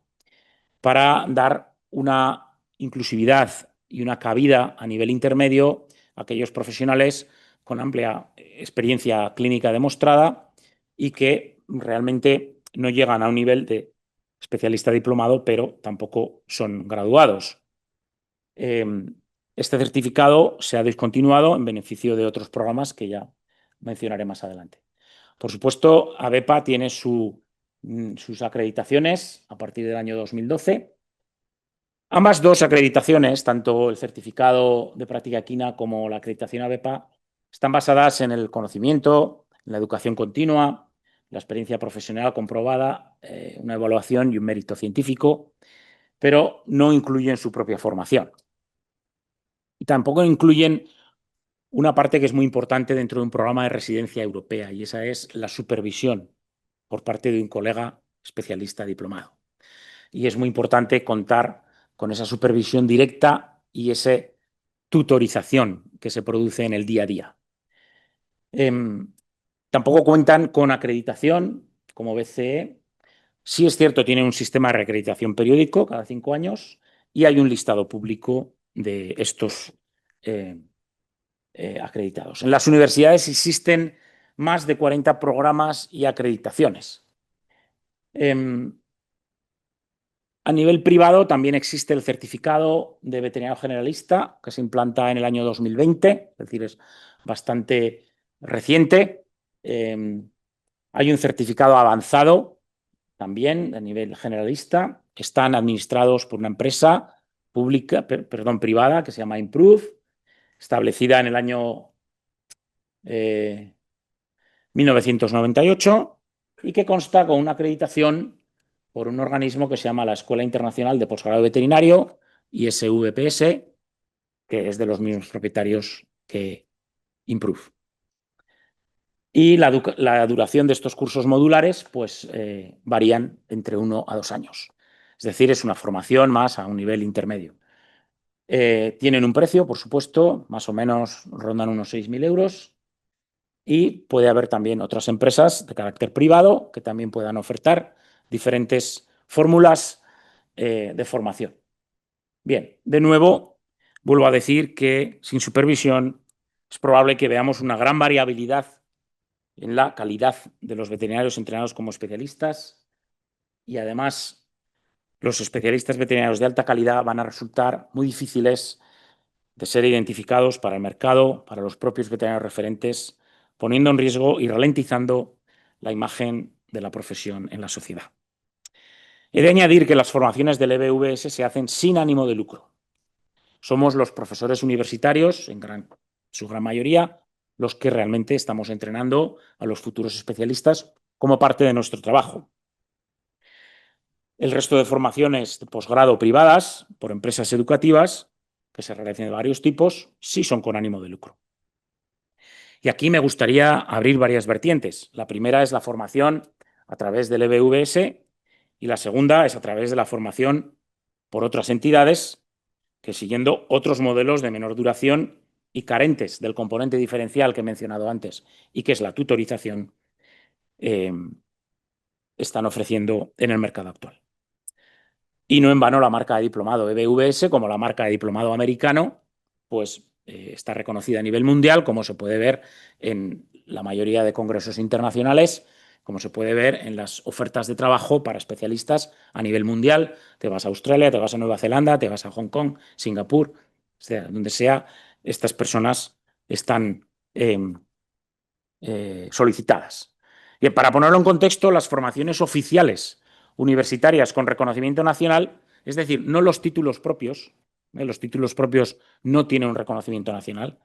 para dar una inclusividad y una cabida a nivel intermedio a aquellos profesionales con amplia experiencia clínica demostrada y que realmente no llegan a un nivel de especialista diplomado, pero tampoco son graduados. Este certificado se ha discontinuado en beneficio de otros programas que ya mencionaré más adelante. Por supuesto, ABEPA tiene sus acreditaciones a partir del año 2012. Ambas dos acreditaciones, tanto el certificado de práctica equina como la acreditación ABEPA, están basadas en el conocimiento, en la educación continua, la experiencia profesional comprobada, una evaluación y un mérito científico, pero no incluyen su propia formación. Y tampoco incluyen una parte que es muy importante dentro de un programa de residencia europea, y esa es la supervisión por parte de un colega especialista diplomado. Y es muy importante contar con esa supervisión directa y esa tutorización que se produce en el día a día. Tampoco cuentan con acreditación como BCE. Sí es cierto, tienen un sistema de reacreditación periódico cada 5 años y hay un listado público de estos acreditados. En las universidades existen más de 40 programas y acreditaciones. A nivel privado también existe el certificado de veterinario generalista que se implanta en el año 2020, es decir, es bastante reciente. Hay un certificado avanzado también a nivel generalista. Están administrados por una empresa privada que se llama Improve, establecida en el año 1998 y que consta con una acreditación por un organismo que se llama la Escuela Internacional de Postgrado Veterinario, ISVPS, que es de los mismos propietarios que Improve. Y la duración de estos cursos modulares pues, varían entre 1 a 2 años. Es decir, es una formación más a un nivel intermedio. Tienen un precio, por supuesto, más o menos rondan unos 6.000 euros. Y puede haber también otras empresas de carácter privado que también puedan ofertar diferentes fórmulas de formación. Bien, de nuevo, vuelvo a decir que sin supervisión es probable que veamos una gran variabilidad en la calidad de los veterinarios entrenados como especialistas y además los especialistas veterinarios de alta calidad van a resultar muy difíciles de ser identificados para el mercado, para los propios veterinarios referentes, poniendo en riesgo y ralentizando la imagen de la profesión en la sociedad. He de añadir que las formaciones del EBVS se hacen sin ánimo de lucro. Somos los profesores universitarios, en su gran mayoría, los que realmente estamos entrenando a los futuros especialistas como parte de nuestro trabajo. El resto de formaciones de posgrado privadas por empresas educativas, que se realizan de varios tipos, sí son con ánimo de lucro. Y aquí me gustaría abrir varias vertientes. La primera es la formación a través del EBVS y la segunda es a través de la formación por otras entidades que, siguiendo otros modelos de menor duración y carentes del componente diferencial que he mencionado antes y que es la tutorización, están ofreciendo en el mercado actual. Y no en vano la marca de diplomado EBVS, como la marca de diplomado americano, pues está reconocida a nivel mundial, como se puede ver en la mayoría de congresos internacionales, como se puede ver en las ofertas de trabajo para especialistas a nivel mundial. Te vas a Australia, te vas a Nueva Zelanda, te vas a Hong Kong, Singapur, sea, donde sea, estas personas están solicitadas. Y para ponerlo en contexto, las formaciones oficiales universitarias con reconocimiento nacional, es decir, no los títulos propios, los títulos propios no tienen un reconocimiento nacional,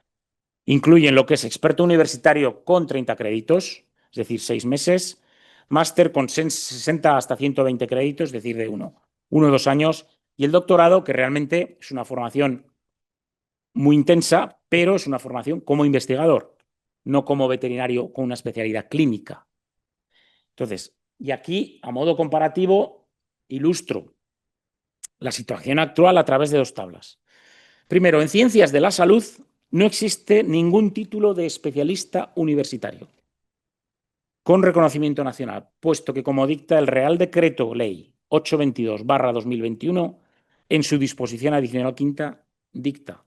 incluyen lo que es experto universitario con 30 créditos, es decir, 6 meses, máster con 60 hasta 120 créditos, es decir, de 1 o 2 años, y el doctorado, que realmente es una formación muy intensa, pero es una formación como investigador, no como veterinario con una especialidad clínica. Entonces, y aquí, a modo comparativo, ilustro la situación actual a través de 2 tablas. Primero, en ciencias de la salud no existe ningún título de especialista universitario con reconocimiento nacional, puesto que, como dicta el Real Decreto Ley 822/2021, en su disposición adicional quinta, dicta: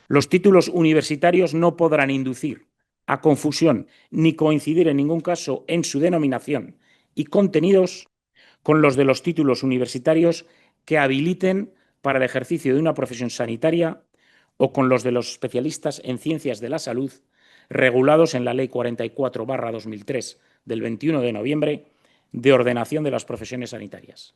los títulos universitarios no podrán inducir a confusión ni coincidir en ningún caso en su denominación y contenidos con los de los títulos universitarios que habiliten para el ejercicio de una profesión sanitaria o con los de los especialistas en ciencias de la salud regulados en la Ley 44/2003 del 21 de noviembre de ordenación de las profesiones sanitarias.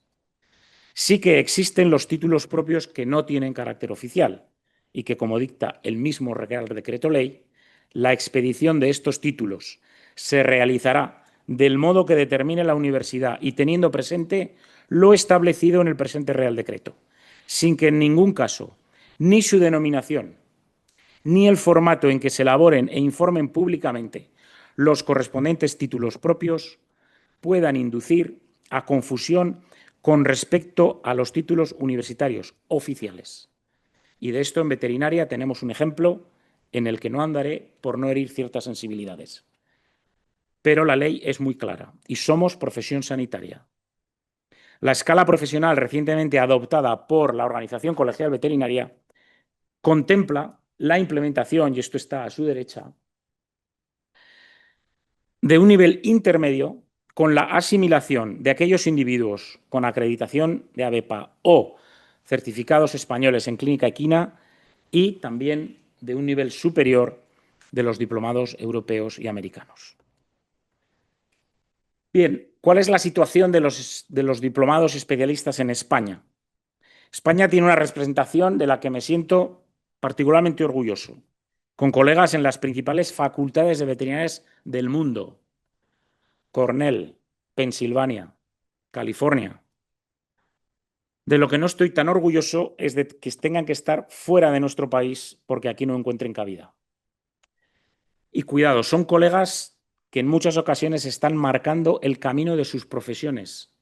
Sí que existen los títulos propios que no tienen carácter oficial y que, como dicta el mismo Real Decreto Ley, la expedición de estos títulos se realizará del modo que determine la universidad y teniendo presente lo establecido en el presente Real Decreto, sin que en ningún caso ni su denominación ni el formato en que se elaboren e informen públicamente los correspondientes títulos propios puedan inducir a confusión con respecto a los títulos universitarios oficiales. Y de esto en veterinaria tenemos un ejemplo en el que no andaré por no herir ciertas sensibilidades. Pero la ley es muy clara y somos profesión sanitaria. La escala profesional recientemente adoptada por la Organización Colegial Veterinaria contempla la implementación, y esto está a su derecha, de un nivel intermedio con la asimilación de aquellos individuos con acreditación de ABEPA o certificados españoles en clínica equina y también de un nivel superior de los diplomados europeos y americanos. Bien, ¿cuál es la situación de los diplomados especialistas en España? España tiene una representación de la que me siento particularmente orgulloso, con colegas en las principales facultades de veterinarias del mundo: Cornell, Pensilvania, California. De lo que no estoy tan orgulloso es de que tengan que estar fuera de nuestro país porque aquí no encuentren cabida. Y cuidado, son colegas que en muchas ocasiones están marcando el camino de sus profesiones,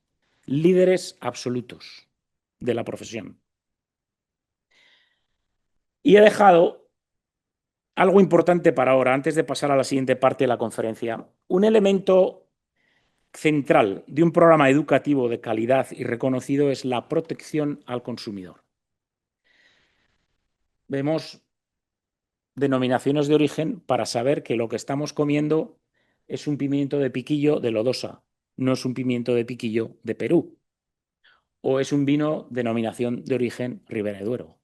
líderes absolutos de la profesión. Y he dejado algo importante para ahora, antes de pasar a la siguiente parte de la conferencia. Un elemento central de un programa educativo de calidad y reconocido es la protección al consumidor. Vemos denominaciones de origen para saber que lo que estamos comiendo es un pimiento de piquillo de Lodosa, no es un pimiento de piquillo de Perú. O es un vino denominación de origen Ribera Duero.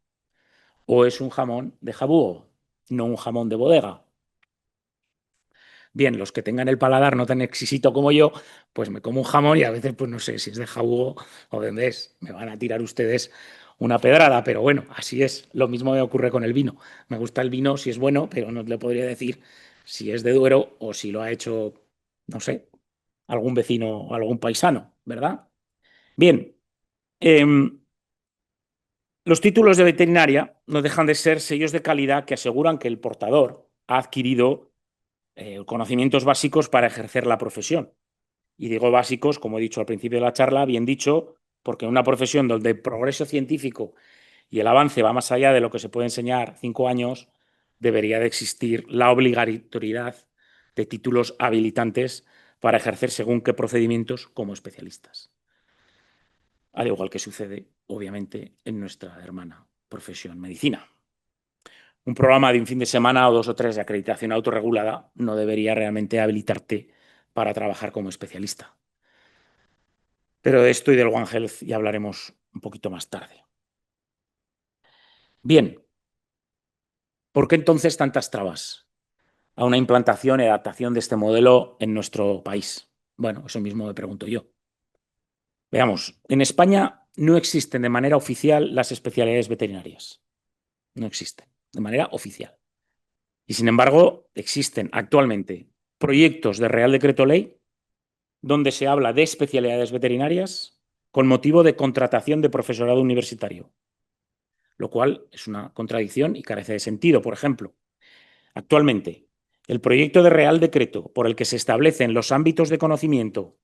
O es un jamón de Jabúo, no un jamón de bodega. Bien, los que tengan el paladar no tan exquisito como yo, pues me como un jamón y a veces pues no sé si es de Jabúo o de dónde es. Me van a tirar ustedes una pedrada, pero bueno, así es. Lo mismo me ocurre con el vino. Me gusta el vino si es bueno, pero no le podría decir si es de Duero o si lo ha hecho, no sé, algún vecino o algún paisano, ¿verdad? Bien, los títulos de veterinaria no dejan de ser sellos de calidad que aseguran que el portador ha adquirido conocimientos básicos para ejercer la profesión. Y digo básicos, como he dicho al principio de la charla, bien dicho, porque en una profesión donde el progreso científico y el avance va más allá de lo que se puede enseñar 5 años, debería de existir la obligatoriedad de títulos habilitantes para ejercer según qué procedimientos como especialistas. Al igual que sucede, obviamente, en nuestra hermana profesión medicina. Un programa de un fin de semana o 2 o 3 de acreditación autorregulada no debería realmente habilitarte para trabajar como especialista. Pero de esto y del One Health ya hablaremos un poquito más tarde. Bien, ¿por qué entonces tantas trabas a una implantación y adaptación de este modelo en nuestro país? Bueno, eso mismo me pregunto yo. Veamos, en España no existen de manera oficial las especialidades veterinarias. No existen, de manera oficial. Y sin embargo, existen actualmente proyectos de Real Decreto Ley donde se habla de especialidades veterinarias con motivo de contratación de profesorado universitario, lo cual es una contradicción y carece de sentido. Por ejemplo, actualmente, el proyecto de Real Decreto por el que se establecen los ámbitos de conocimiento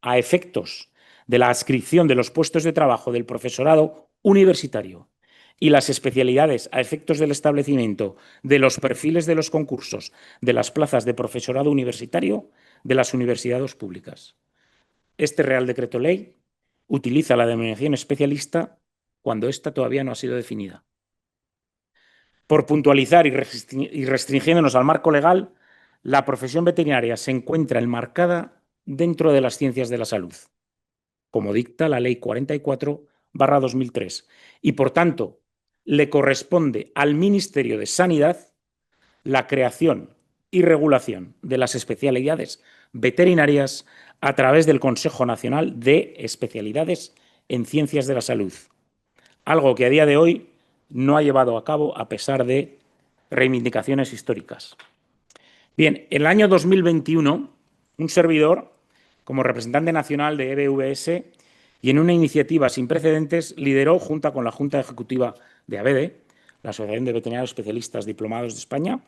a efectos de la adscripción de los puestos de trabajo del profesorado universitario y las especialidades a efectos del establecimiento de los perfiles de los concursos de las plazas de profesorado universitario de las universidades públicas. Este Real Decreto Ley utiliza la denominación especialista cuando ésta todavía no ha sido definida. Por puntualizar y restringiéndonos al marco legal, la profesión veterinaria se encuentra enmarcada dentro de las ciencias de la salud, como dicta la Ley 44/2003, y por tanto le corresponde al Ministerio de Sanidad la creación y regulación de las especialidades veterinarias a través del Consejo Nacional de Especialidades en Ciencias de la Salud, algo que a día de hoy no ha llevado a cabo a pesar de reivindicaciones históricas. Bien, en el año 2021, un servidor, como representante nacional de EBVS y en una iniciativa sin precedentes, lideró, junto con la Junta Ejecutiva de ABEDE, la Asociación de Veterinarios Especialistas Diplomados de España,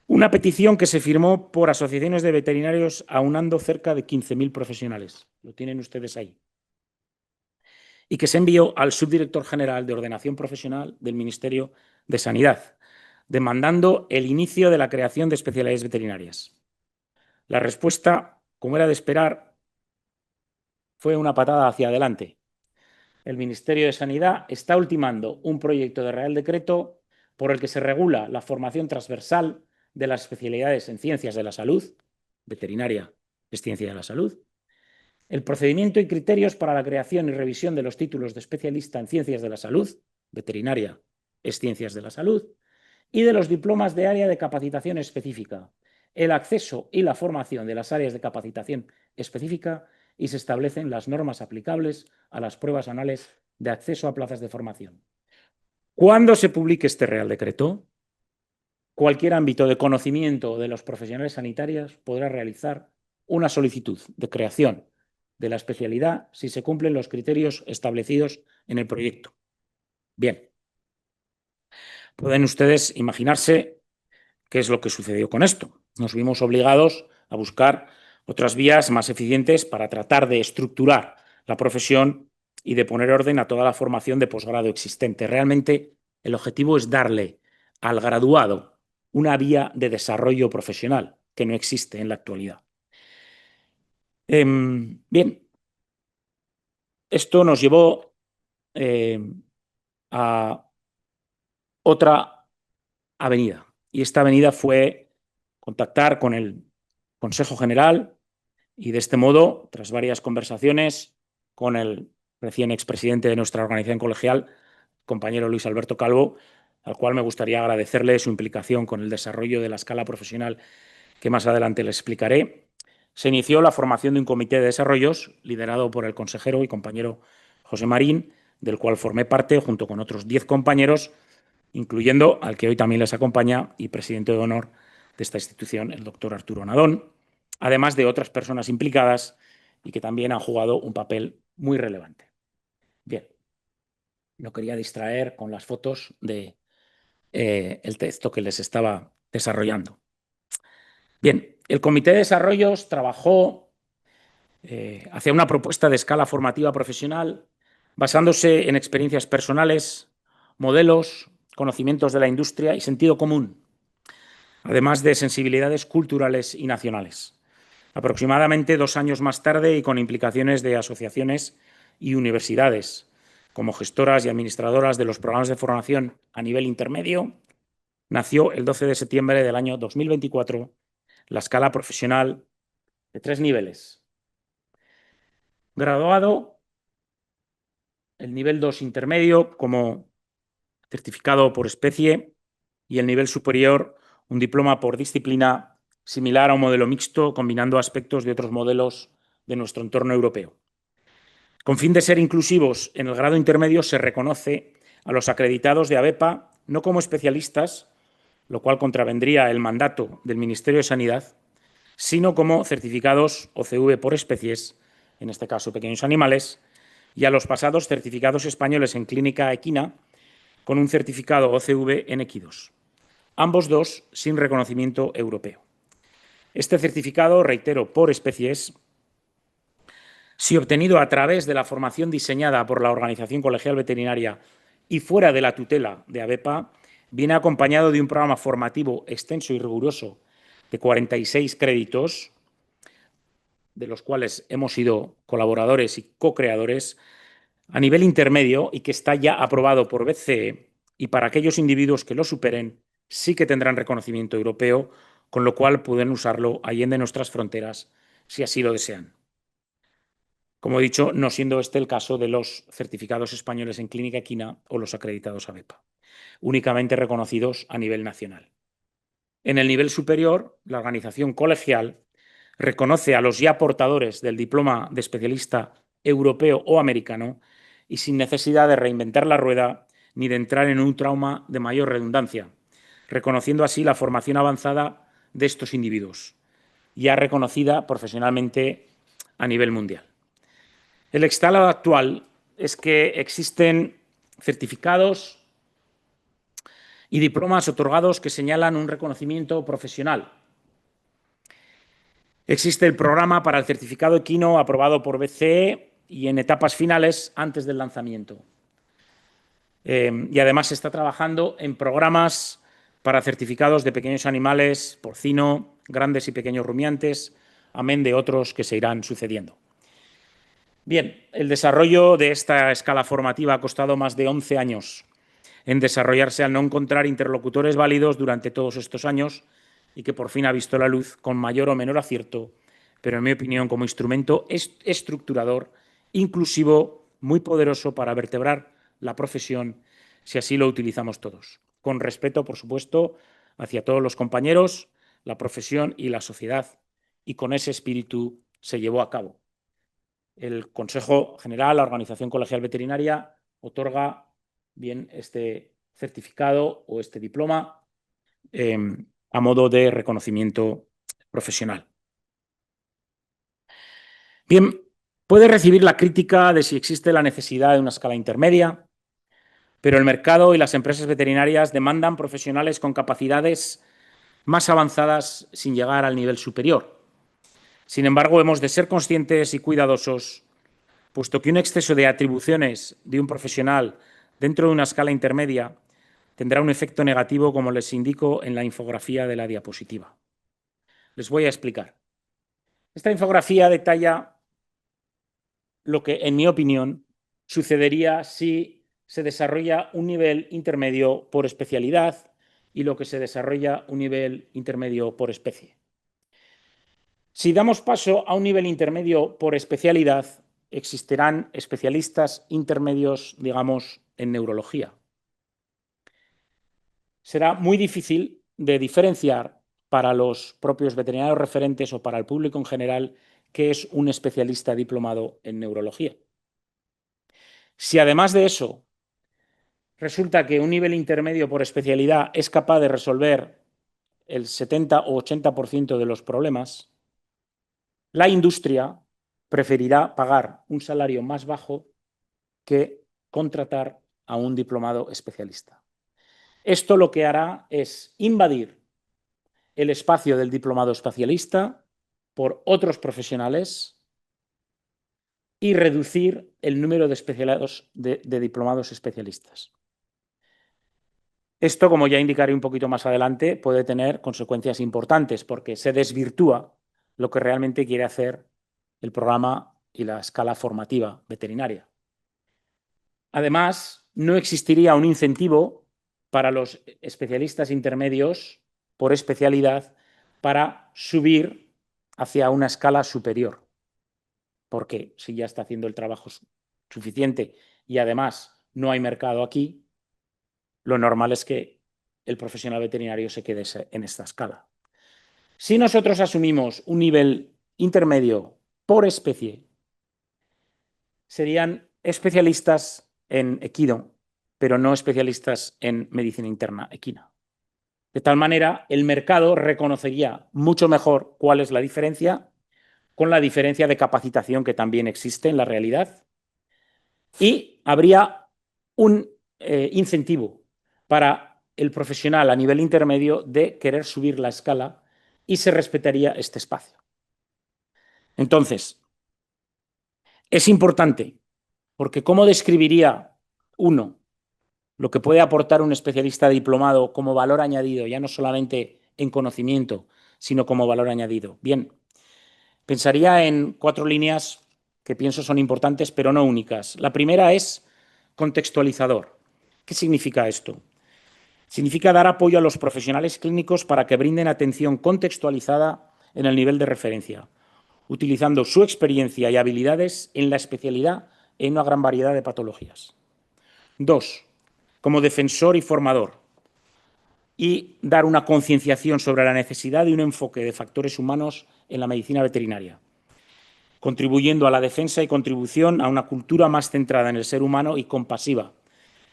una petición que se firmó por asociaciones de veterinarios aunando cerca de 15.000 profesionales. Lo tienen ustedes ahí. Y que se envió al subdirector general de Ordenación Profesional del Ministerio de Sanidad, demandando el inicio de la creación de especialidades veterinarias. La respuesta, como era de esperar, fue una patada hacia adelante. El Ministerio de Sanidad está ultimando un proyecto de Real Decreto por el que se regula la formación transversal de las especialidades en ciencias de la salud, veterinaria es ciencia de la salud. El procedimiento y criterios para la creación y revisión de los títulos de especialista en ciencias de la salud, veterinaria es ciencias de la salud, y de los diplomas de área de capacitación específica, el acceso y la formación de las áreas de capacitación específica, y se establecen las normas aplicables a las pruebas anuales de acceso a plazas de formación. Cuando se publique este Real Decreto, cualquier ámbito de conocimiento de los profesionales sanitarios podrá realizar una solicitud de creación de la especialidad si se cumplen los criterios establecidos en el proyecto. Bien, pueden ustedes imaginarse qué es lo que sucedió con esto. Nos vimos obligados a buscar otras vías más eficientes para tratar de estructurar la profesión y de poner orden a toda la formación de posgrado existente. Realmente el objetivo es darle al graduado una vía de desarrollo profesional que no existe en la actualidad. Bien, esto nos llevó a otra avenida, y esta avenida fue contactar con el Consejo General y de este modo, tras varias conversaciones con el recién expresidente de nuestra organización colegial, compañero Luis Alberto Calvo, al cual me gustaría agradecerle su implicación con el desarrollo de la escala profesional que más adelante les explicaré, se inició la formación de un comité de desarrollos liderado por el consejero y compañero José Marín, del cual formé parte junto con otros 10 compañeros, incluyendo al que hoy también les acompaña y presidente de honor de esta institución, el doctor Arturo Nadón, además de otras personas implicadas y que también han jugado un papel muy relevante. Bien, no quería distraer con las fotos de el texto que les estaba desarrollando. Bien, el Comité de Desarrollos trabajó hacia una propuesta de escala formativa profesional basándose en experiencias personales, modelos, conocimientos de la industria y sentido común, además de sensibilidades culturales y nacionales. Aproximadamente 2 años más tarde y con implicaciones de asociaciones y universidades, como gestoras y administradoras de los programas de formación a nivel intermedio, nació el 12 de septiembre del año 2024 la escala profesional de 3 niveles. Graduado, el nivel 2 intermedio como certificado por especie y el nivel superior, un diploma por disciplina similar a un modelo mixto, combinando aspectos de otros modelos de nuestro entorno europeo. Con fin de ser inclusivos, en el grado intermedio se reconoce a los acreditados de ABEPA no como especialistas, lo cual contravendría el mandato del Ministerio de Sanidad, sino como certificados OCV por especies, en este caso pequeños animales, y a los pasados certificados españoles en clínica equina con un certificado OCV en equidos, ambos dos sin reconocimiento europeo. Este certificado, reitero, por especies, si obtenido a través de la formación diseñada por la Organización Colegial Veterinaria y fuera de la tutela de ABEPA, viene acompañado de un programa formativo extenso y riguroso de 46 créditos, de los cuales hemos sido colaboradores y co-creadores, a nivel intermedio y que está ya aprobado por BCE, y para aquellos individuos que lo superen sí que tendrán reconocimiento europeo, con lo cual pueden usarlo allende nuestras fronteras si así lo desean. Como he dicho, no siendo este el caso de los certificados españoles en clínica equina o los acreditados ABEPA, únicamente reconocidos a nivel nacional. En el nivel superior, la organización colegial reconoce a los ya portadores del diploma de especialista europeo o americano y sin necesidad de reinventar la rueda ni de entrar en un trauma de mayor redundancia, reconociendo así la formación avanzada de estos individuos, ya reconocida profesionalmente a nivel mundial. El estado actual es que existen certificados y diplomas otorgados que señalan un reconocimiento profesional. Existe el programa para el certificado equino aprobado por BCE y en etapas finales antes del lanzamiento. Y además se está trabajando en programas para certificados de pequeños animales, porcino, grandes y pequeños rumiantes, amén de otros que se irán sucediendo. Bien, el desarrollo de esta escala formativa ha costado más de 11 años en desarrollarse al no encontrar interlocutores válidos durante todos estos años y que por fin ha visto la luz con mayor o menor acierto pero en mi opinión como instrumento estructurador, inclusivo, muy poderoso para vertebrar la profesión si así lo utilizamos todos. Con respeto, por supuesto, hacia todos los compañeros, la profesión y la sociedad. Y con ese espíritu se llevó a cabo. El Consejo General, la Organización Colegial Veterinaria, otorga bien este certificado o este diploma a modo de reconocimiento profesional. Bien, puede recibir la crítica de si existe la necesidad de una escala intermedia, pero el mercado y las empresas veterinarias demandan profesionales con capacidades más avanzadas sin llegar al nivel superior. Sin embargo, hemos de ser conscientes y cuidadosos, puesto que un exceso de atribuciones de un profesional dentro de una escala intermedia tendrá un efecto negativo, como les indico en la infografía de la diapositiva. Les voy a explicar. Esta infografía detalla lo que, en mi opinión, sucedería si se desarrolla un nivel intermedio por especialidad y lo que se desarrolla un nivel intermedio por especie. Si damos paso a un nivel intermedio por especialidad, existirán especialistas intermedios, digamos, en neurología. Será muy difícil de diferenciar para los propios veterinarios referentes o para el público en general qué es un especialista diplomado en neurología. Si además de eso resulta que un nivel intermedio por especialidad es capaz de resolver el 70 o 80% de los problemas, la industria preferirá pagar un salario más bajo que contratar a un diplomado especialista. Esto lo que hará es invadir el espacio del diplomado especialista por otros profesionales y reducir el número de diplomados especialistas. Esto, como ya indicaré un poquito más adelante, puede tener consecuencias importantes porque se desvirtúa lo que realmente quiere hacer el programa y la escala formativa veterinaria. Además, no existiría un incentivo para los especialistas intermedios por especialidad para subir hacia una escala superior, porque si ya está haciendo el trabajo suficiente y además no hay mercado aquí, lo normal es que el profesional veterinario se quede en esta escala. Si nosotros asumimos un nivel intermedio por especie, serían especialistas en equino, pero no especialistas en medicina interna equina. De tal manera, el mercado reconocería mucho mejor cuál es la diferencia, con la diferencia de capacitación que también existe en la realidad, y habría un incentivo para el profesional a nivel intermedio de querer subir la escala y se respetaría este espacio. Entonces, es importante porque ¿cómo describiría uno lo que puede aportar un especialista diplomado como valor añadido, ya no solamente en conocimiento, sino como valor añadido? Bien, pensaría en 4 líneas que pienso son importantes, pero no únicas. La primera es contextualizador. ¿Qué significa esto? Significa dar apoyo a los profesionales clínicos para que brinden atención contextualizada en el nivel de referencia, utilizando su experiencia y habilidades en la especialidad en una gran variedad de patologías. 2. Como defensor y formador, y dar una concienciación sobre la necesidad de un enfoque de factores humanos en la medicina veterinaria, contribuyendo a la defensa y contribución a una cultura más centrada en el ser humano y compasiva,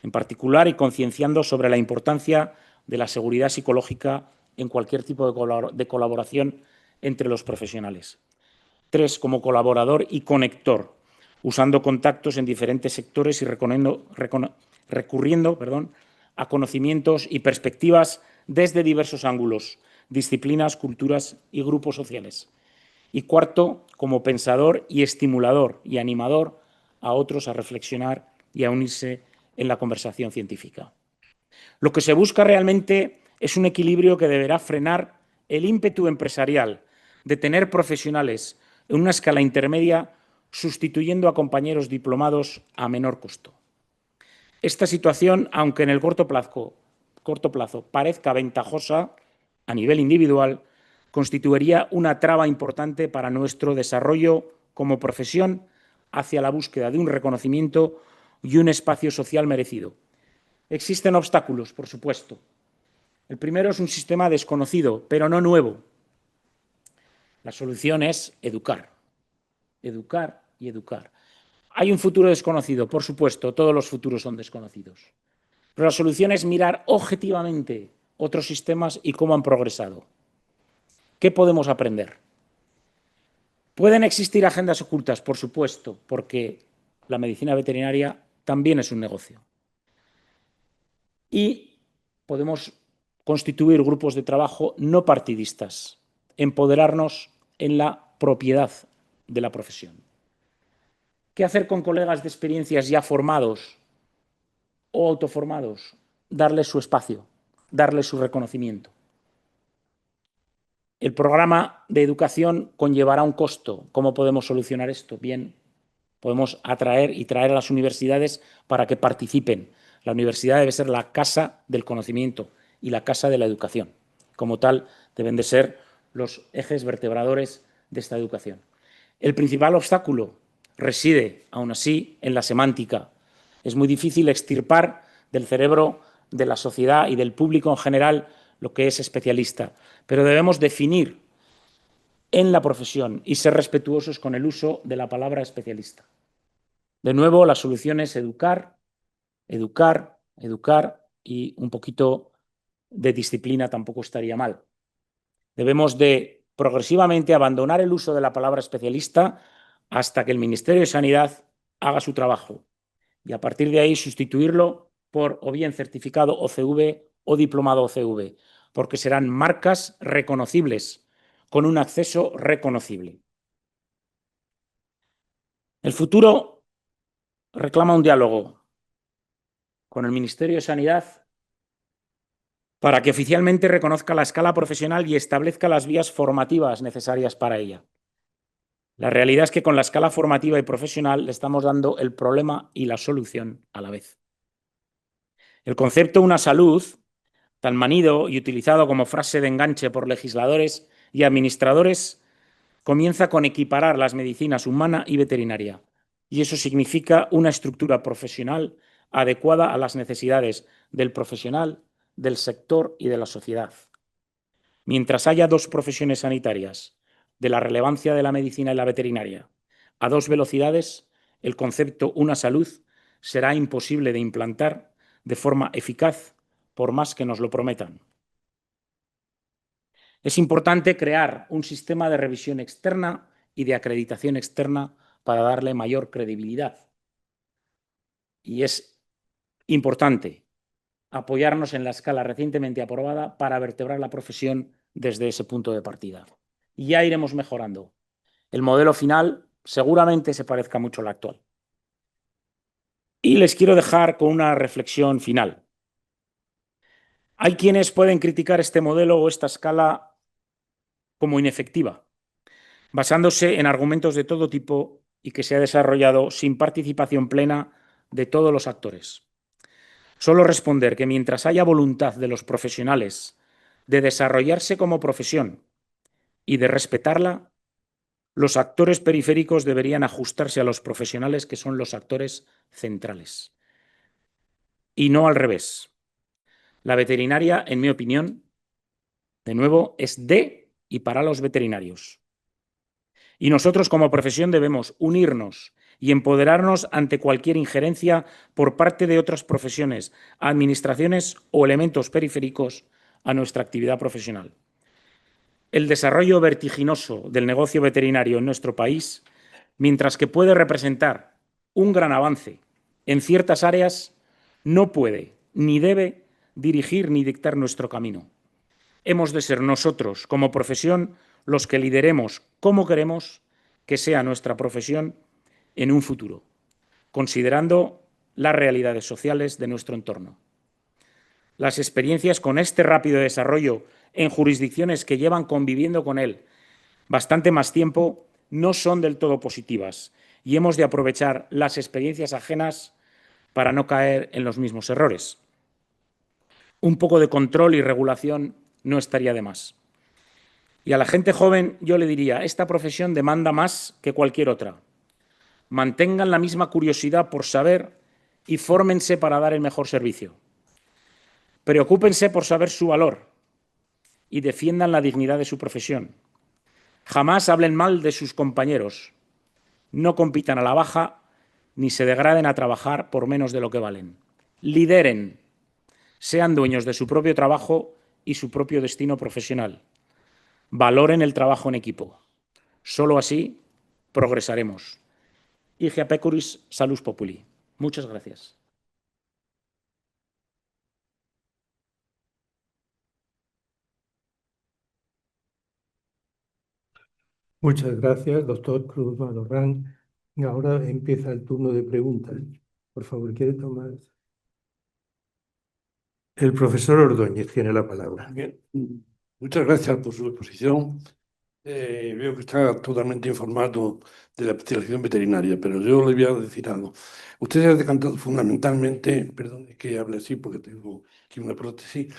en particular, y concienciando sobre la importancia de la seguridad psicológica en cualquier tipo de colaboración entre los profesionales. 3. Como colaborador y conector, usando contactos en diferentes sectores y recurriendo a conocimientos y perspectivas desde diversos ángulos, disciplinas, culturas y grupos sociales. Y 4, como pensador y estimulador y animador a otros a reflexionar y a unirse en la conversación científica. Lo que se busca realmente es un equilibrio que deberá frenar el ímpetu empresarial de tener profesionales en una escala intermedia sustituyendo a compañeros diplomados a menor costo. Esta situación, aunque en el corto plazo parezca ventajosa a nivel individual, constituiría una traba importante para nuestro desarrollo como profesión hacia la búsqueda de un reconocimiento y un espacio social merecido. Existen obstáculos, por supuesto. El primero es un sistema desconocido, pero no nuevo. La solución es educar. Educar y educar. Hay un futuro desconocido, por supuesto, todos los futuros son desconocidos. Pero la solución es mirar objetivamente otros sistemas y cómo han progresado. ¿Qué podemos aprender? Pueden existir agendas ocultas, por supuesto, porque la medicina veterinaria también es un negocio. Y podemos constituir grupos de trabajo no partidistas, empoderarnos en la propiedad de la profesión. ¿Qué hacer con colegas de experiencias ya formados o autoformados? Darles su espacio, darles su reconocimiento. El programa de educación conllevará un costo. ¿Cómo podemos solucionar esto? Bien, podemos atraer y traer a las universidades para que participen. La universidad debe ser la casa del conocimiento y la casa de la educación. Como tal, deben de ser los ejes vertebradores de esta educación. El principal obstáculo reside, aún así, en la semántica. Es muy difícil extirpar del cerebro de la sociedad y del público en general lo que es especialista, pero debemos definir en la profesión y ser respetuosos con el uso de la palabra especialista. De nuevo, la solución es educar, educar, educar y un poquito de disciplina tampoco estaría mal. Debemos de progresivamente abandonar el uso de la palabra especialista hasta que el Ministerio de Sanidad haga su trabajo y a partir de ahí sustituirlo por o bien certificado OCV o diplomado OCV, porque serán marcas reconocibles con un acceso reconocible. El futuro reclama un diálogo con el Ministerio de Sanidad para que oficialmente reconozca la escala profesional y establezca las vías formativas necesarias para ella. La realidad es que con la escala formativa y profesional le estamos dando el problema y la solución a la vez. El concepto una salud, tan manido y utilizado como frase de enganche por legisladores y administradores, comienza con equiparar las medicinas humana y veterinaria. Y eso significa una estructura profesional adecuada a las necesidades del profesional, del sector y de la sociedad. Mientras haya dos profesiones sanitarias de la relevancia de la medicina y la veterinaria a dos velocidades, el concepto una salud será imposible de implantar de forma eficaz por más que nos lo prometan. Es importante crear un sistema de revisión externa y de acreditación externa para darle mayor credibilidad. Y es importante apoyarnos en la escala recientemente aprobada para vertebrar la profesión desde ese punto de partida. Y ya iremos mejorando. El modelo final seguramente se parezca mucho al actual. Y les quiero dejar con una reflexión final. Hay quienes pueden criticar este modelo o esta escala como inefectiva, basándose en argumentos de todo tipo y que se ha desarrollado sin participación plena de todos los actores. Solo responder que mientras haya voluntad de los profesionales de desarrollarse como profesión y de respetarla, los actores periféricos deberían ajustarse a los profesionales que son los actores centrales. Y no al revés. La veterinaria, en mi opinión, de nuevo, es de y para los veterinarios. Y nosotros como profesión debemos unirnos y empoderarnos ante cualquier injerencia por parte de otras profesiones, administraciones o elementos periféricos a nuestra actividad profesional. El desarrollo vertiginoso del negocio veterinario en nuestro país, mientras que puede representar un gran avance en ciertas áreas, no puede ni debe dirigir ni dictar nuestro camino. Hemos de ser nosotros, como profesión, los que lideremos cómo queremos que sea nuestra profesión en un futuro, considerando las realidades sociales de nuestro entorno. Las experiencias con este rápido desarrollo en jurisdicciones que llevan conviviendo con él bastante más tiempo no son del todo positivas y hemos de aprovechar las experiencias ajenas para no caer en los mismos errores. Un poco de control y regulación no estaría de más. Y a la gente joven yo le diría, esta profesión demanda más que cualquier otra. Mantengan la misma curiosidad por saber y fórmense para dar el mejor servicio. Preocúpense por saber su valor y defiendan la dignidad de su profesión. Jamás hablen mal de sus compañeros. No compitan a la baja ni se degraden a trabajar por menos de lo que valen. Lideren, sean dueños de su propio trabajo y su propio destino profesional. Valoren el trabajo en equipo. Solo así progresaremos. Ige pecuris salus populi. Muchas gracias. Muchas gracias, doctor Cruz Madorrán. Y ahora empieza el turno de preguntas. Por favor, ¿quiere tomar? El profesor Ordóñez tiene la palabra. Bien. Muchas gracias por su exposición. Veo que está totalmente informado de la especialización veterinaria, pero yo le voy a decir algo. Usted se ha decantado fundamentalmente, perdón, es que hable así porque tengo aquí una prótesis,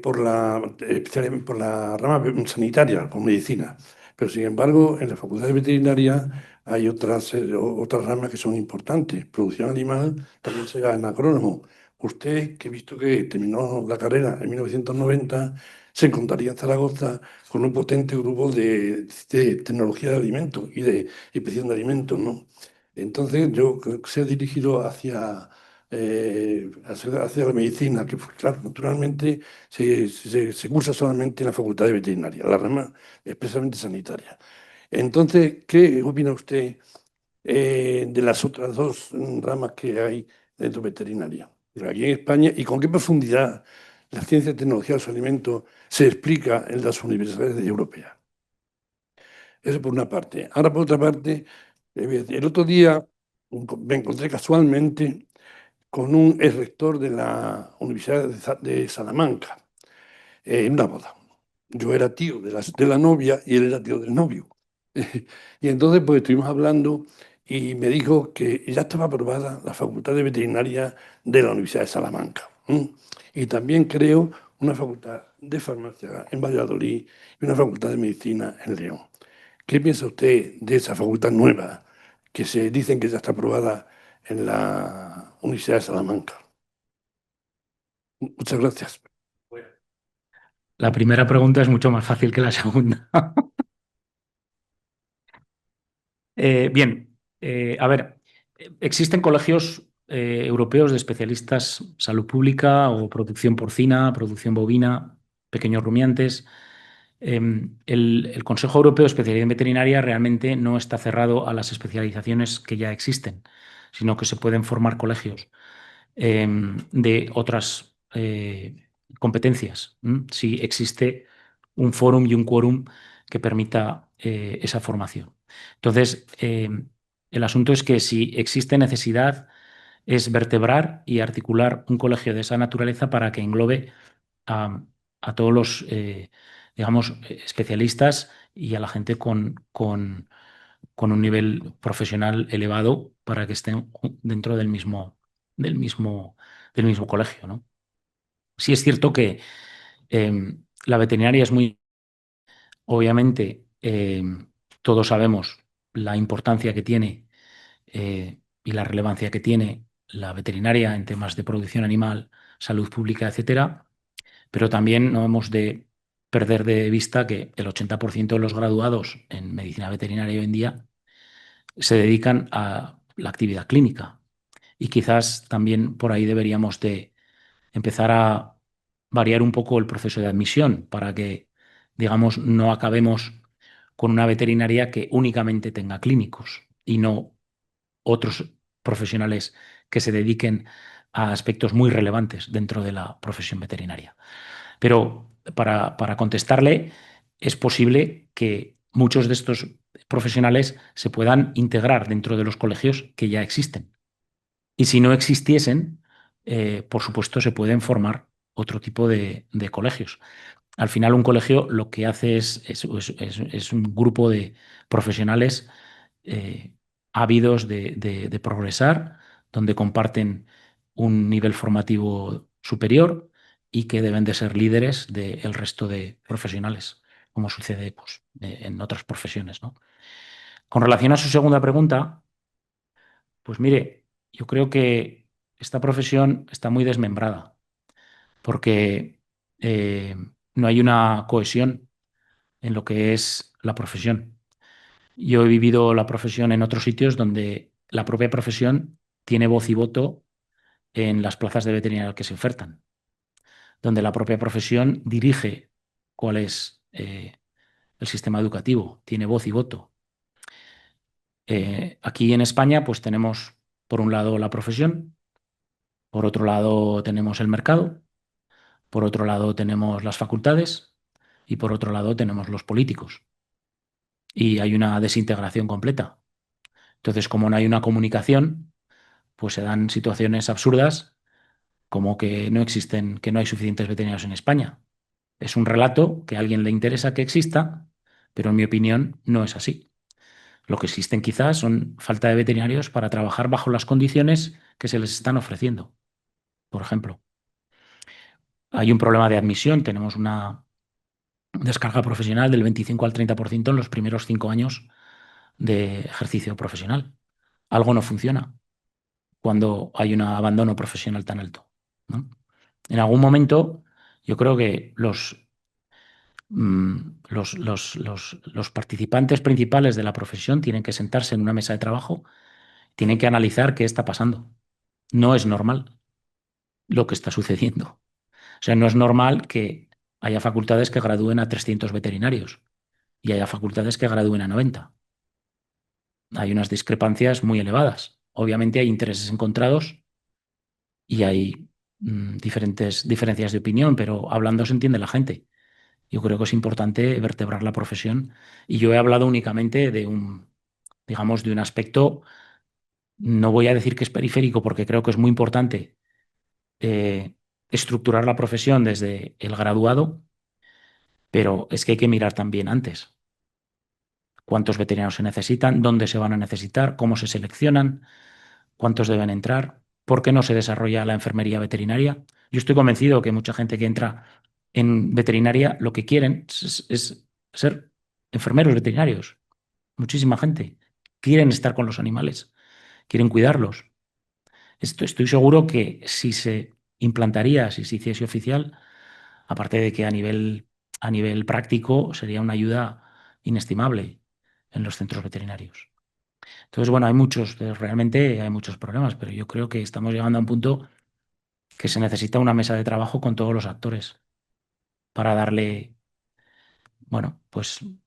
por la rama sanitaria, por medicina. Pero sin embargo, en la Facultad de Veterinaria hay otras ramas que son importantes. Producción animal, también será en agrónomo. Usted, que he visto que terminó la carrera en 1990, se encontraría en Zaragoza con un potente grupo de tecnología de alimentos y de inspección de alimentos, ¿no? Entonces, yo creo que se ha dirigido hacia la medicina, que, pues, claro, naturalmente se cursa solamente en la Facultad de Veterinaria, la rama expresamente sanitaria. Entonces, ¿qué opina usted de las otras dos ramas que hay dentro de veterinaria aquí en España y con qué profundidad la ciencia y tecnología de los alimentos se explica en las universidades europeas? Eso por una parte. Ahora, por otra parte, el otro día me encontré casualmente con un ex rector de la Universidad de Salamanca en una boda. Yo era tío de la novia y él era tío del novio. Y entonces pues estuvimos hablando y me dijo que ya estaba aprobada la Facultad de Veterinaria de la Universidad de Salamanca. Y también creo una facultad de farmacia en Valladolid y una facultad de medicina en León. ¿Qué piensa usted de esa facultad nueva que se dicen que ya está aprobada en la Universidad de Salamanca? Muchas gracias. La primera pregunta es mucho más fácil que la segunda. Bien, a ver, existen colegios europeos de especialistas salud pública o producción porcina, producción bovina, pequeños rumiantes. El Consejo Europeo de Especialidad en Veterinaria realmente no está cerrado a las especializaciones que ya existen, sino que se pueden formar colegios de otras competencias, si existe un fórum y un quórum que permita esa formación. Entonces, el asunto es que si existe necesidad, es vertebrar y articular un colegio de esa naturaleza para que englobe a todos los, digamos, especialistas y a la gente con un nivel profesional elevado para que estén dentro del mismo, del mismo colegio, ¿no? Sí es cierto que la veterinaria es muy, obviamente, todos sabemos la importancia que tiene y la relevancia que tiene la veterinaria en temas de producción animal, salud pública, etcétera, pero también no hemos de perder de vista que el 80% de los graduados en medicina veterinaria hoy en día se dedican a la actividad clínica. Y quizás también por ahí deberíamos de empezar a variar un poco el proceso de admisión para que, digamos, no acabemos con una veterinaria que únicamente tenga clínicos y no otros profesionales que se dediquen a aspectos muy relevantes dentro de la profesión veterinaria. Pero para contestarle, es posible que muchos de estos profesionales se puedan integrar dentro de los colegios que ya existen. Y si no existiesen, por supuesto, se pueden formar otro tipo de colegios. Al final, un colegio lo que hace es un grupo de profesionales ávidos de progresar, donde comparten un nivel formativo superior y que deben de ser líderes del resto de profesionales. como sucede pues, en otras profesiones, ¿no? Con relación a su segunda pregunta, pues mire, yo creo que esta profesión está muy desmembrada porque no hay una cohesión en lo que es la profesión. Yo he vivido la profesión en otros sitios donde la propia profesión tiene voz y voto en las plazas de veterinario que se ofertan, donde la propia profesión dirige cuál es el sistema educativo, tiene voz y voto. Aquí en España, pues tenemos, por un lado, la profesión, por otro lado, tenemos el mercado, por otro lado, tenemos las facultades y por otro lado, tenemos los políticos. Y hay una desintegración completa. Entonces, como no hay una comunicación, pues se dan situaciones absurdas como que no existen, que no hay suficientes veterinarios en España. Es un relato que a alguien le interesa que exista, pero en mi opinión no es así. Lo que existen quizás son falta de veterinarios para trabajar bajo las condiciones que se les están ofreciendo. Por ejemplo, hay un problema de admisión, tenemos una descarga profesional del 25 al 30% en los primeros 5 años de ejercicio profesional. Algo no funciona cuando hay un abandono profesional tan alto, ¿no? En algún momento, yo creo que los participantes principales de la profesión tienen que sentarse en una mesa de trabajo, tienen que analizar qué está pasando. No es normal lo que está sucediendo. O sea, no es normal que haya facultades que gradúen a 300 veterinarios y haya facultades que gradúen a 90. Hay unas discrepancias muy elevadas. Obviamente hay intereses encontrados y hay diferentes diferencias de opinión, pero hablando se entiende la gente. Yo creo que es importante vertebrar la profesión y yo he hablado únicamente de digamos, de un aspecto, no voy a decir que es periférico porque creo que es muy importante estructurar la profesión desde el graduado, pero es que hay que mirar también antes. ¿Cuántos veterinarios se necesitan? ¿Dónde se van a necesitar? ¿Cómo se seleccionan? ¿Cuántos deben entrar? ¿Por qué no se desarrolla la enfermería veterinaria? Yo estoy convencido que mucha gente que entra en veterinaria lo que quieren es ser enfermeros veterinarios. Muchísima gente. Quieren estar con los animales, quieren cuidarlos. Estoy seguro que si se implantaría, si se hiciese oficial, aparte de que a nivel práctico sería una ayuda inestimable en los centros veterinarios. Entonces, bueno, realmente hay muchos problemas, pero yo creo que estamos llegando a un punto que se necesita una mesa de trabajo con todos los actores para darle, bueno, pues, en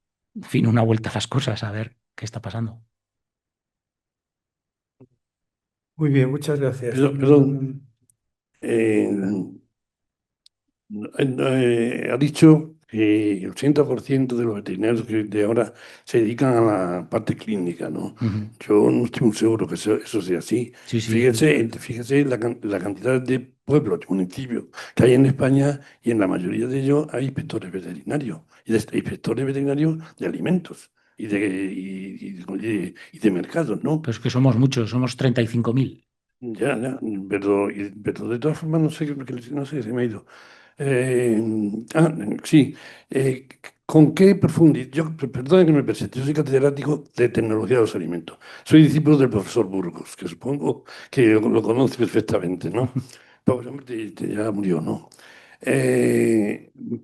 fin, una vuelta a las cosas, a ver qué está pasando. Muy bien, muchas gracias. Perdón. Ha dicho que el 80% de los veterinarios que de ahora se dedican a la parte clínica, ¿no? Ujú. Yo no estoy muy seguro que eso sea así. Sí, sí. Fíjese la cantidad de pueblos, de municipios que hay en España y en la mayoría de ellos hay inspectores veterinarios y inspectores veterinarios de alimentos y de mercados, ¿no? Pero es que somos muchos, somos 35.000. Ya, pero de todas formas no sé, no sé, se me ha ido. Eh, sí, ¿con qué profundidad? Perdón que me presente, yo soy catedrático de tecnología de los alimentos. Soy discípulo del profesor Burgos, que supongo que lo conoce perfectamente, ¿no? Pobre hombre, ya murió, ¿no?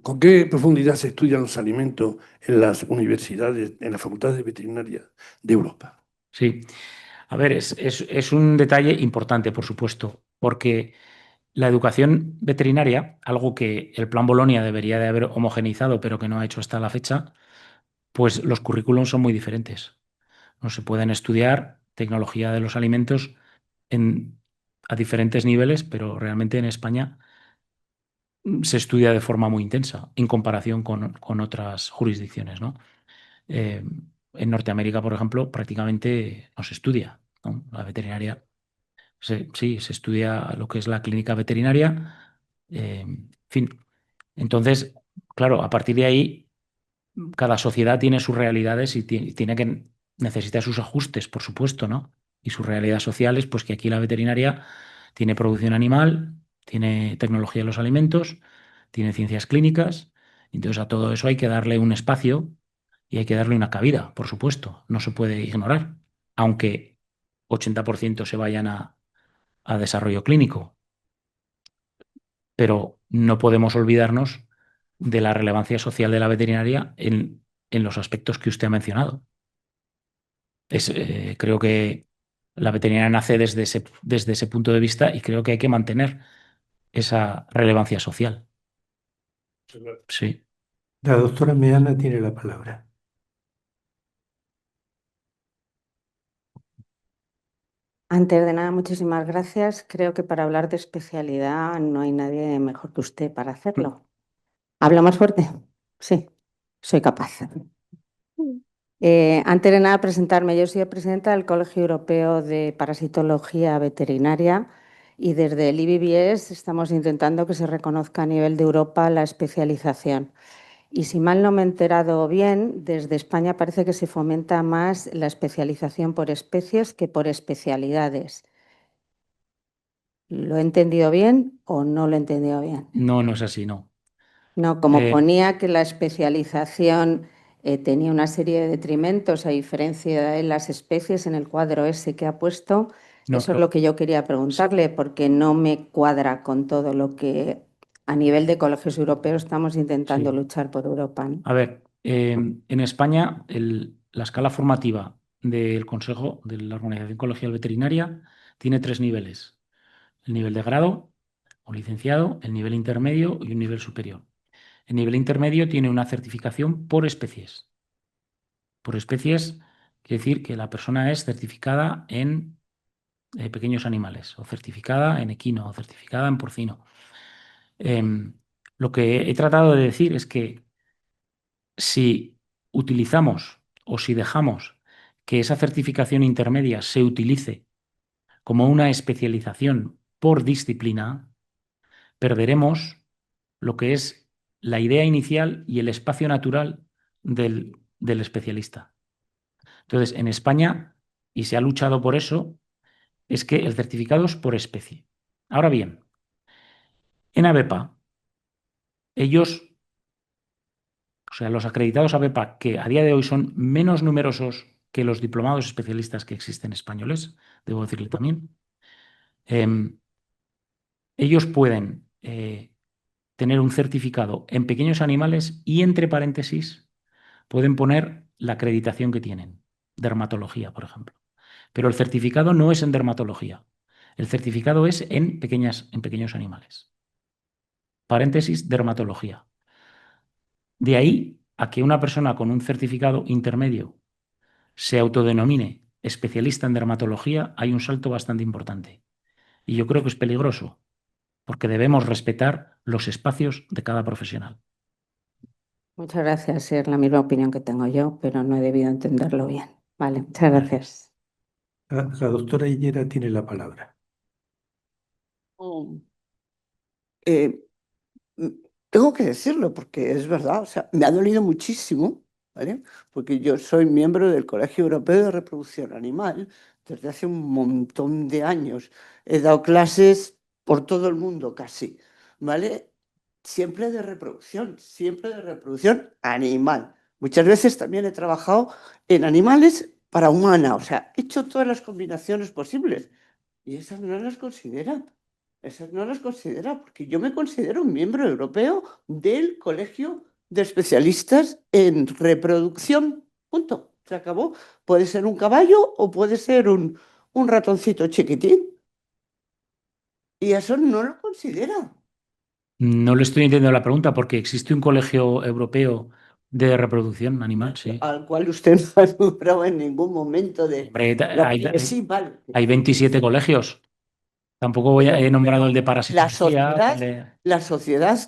¿Con qué profundidad se estudian los alimentos en las universidades, en las facultades de veterinaria de Europa? Sí. A ver, es un detalle importante, por supuesto, porque la educación veterinaria, algo que el Plan Bolonia debería de haber homogeneizado, pero que no ha hecho hasta la fecha, pues los currículums son muy diferentes. No se pueden estudiar tecnología de los alimentos a diferentes niveles, pero realmente en España se estudia de forma muy intensa en comparación con otras jurisdicciones, ¿no? Eh, en Norteamérica, por ejemplo, prácticamente no se estudia, ¿no? La veterinaria, sí, se estudia lo que es la clínica veterinaria, en fin. Entonces, claro, a partir de ahí, cada sociedad tiene sus realidades y necesita sus ajustes, por supuesto, ¿no? Y sus realidades sociales, pues que aquí la veterinaria tiene producción animal, tiene tecnología de los alimentos, tiene ciencias clínicas Entonces a todo eso hay que darle un espacio y hay que darle una cabida, por supuesto, no se puede ignorar, aunque 80% se vayan a desarrollo clínico. Pero no podemos olvidarnos de la relevancia social de la veterinaria en los aspectos que usted ha mencionado. Creo que la veterinaria nace desde ese punto de vista y creo que hay que mantener esa relevancia social. Sí. La doctora Meana tiene la palabra. Antes de nada, muchísimas gracias. Creo que para hablar de especialidad no hay nadie mejor que usted para hacerlo. ¿Hablo más fuerte? Sí, soy capaz. Antes de nada, presentarme. Yo soy presidenta del Colegio Europeo de Parasitología Veterinaria y desde el IBBS estamos intentando que se reconozca a nivel de Europa la especialización. Y si mal no me he enterado bien, desde España parece que se fomenta más la especialización por especies que por especialidades. ¿Lo he entendido bien o no lo he entendido bien? No, no es así, no. No, como ponía que la especialización tenía una serie de detrimentos a diferencia de las especies en el cuadro ese que ha puesto, No, eso es lo que yo quería preguntarle, porque no me cuadra con todo lo que a nivel de colegios europeos estamos intentando Sí. luchar por Europa, ¿no? A ver, en España la escala formativa del Consejo de la Organización Colegial Veterinaria tiene 3 niveles. El nivel de grado o licenciado, el nivel intermedio y un nivel superior. El nivel intermedio tiene una certificación por especies. Por especies quiere decir que la persona es certificada en pequeños animales, o certificada en equino, o certificada en porcino. Lo que he tratado de decir es que si utilizamos o si dejamos que esa certificación intermedia se utilice como una especialización por disciplina, perderemos lo que es la idea inicial y el espacio natural del especialista. Entonces, en España, y se ha luchado por eso, es que el certificado es por especie. Ahora bien, en ABEPA, ellos, o sea, los acreditados ABEPA, que a día de hoy son menos numerosos que los diplomados especialistas que existen españoles, debo decirle también, ellos pueden tener un certificado en pequeños animales y, entre paréntesis, pueden poner la acreditación que tienen, dermatología, por ejemplo. Pero el certificado no es en dermatología. El certificado es en pequeños animales. Paréntesis, dermatología. De ahí a que una persona con un certificado intermedio se autodenomine especialista en dermatología, hay un salto bastante importante. Y yo creo que es peligroso, porque debemos respetar los espacios de cada profesional. Muchas gracias, es la misma opinión que tengo yo, pero no he debido entenderlo bien. Vale, muchas gracias. La doctora Hillera tiene la palabra. Eh, Tengo que decirlo porque es verdad, o sea, me ha dolido muchísimo, ¿vale? Porque yo soy miembro del Colegio Europeo de Reproducción Animal desde hace un montón de años. He dado clases por todo el mundo casi, ¿vale? Siempre de reproducción animal. Muchas veces también he trabajado en animales para humana, o sea, he hecho todas las combinaciones posibles y esas no las considera. Esas no las considera, porque yo me considero un miembro europeo del Colegio de Especialistas en Reproducción. Punto. Se acabó. Puede ser un caballo o puede ser un ratoncito chiquitín. Y eso no lo considera. No le estoy entendiendo la pregunta porque existe un colegio europeo de reproducción animal, sí. Al cual usted no ha nombrado en ningún momento de... Hombre, Sí, vale. hay 27 colegios. Tampoco he nombrado el de parasitología. La sociedad,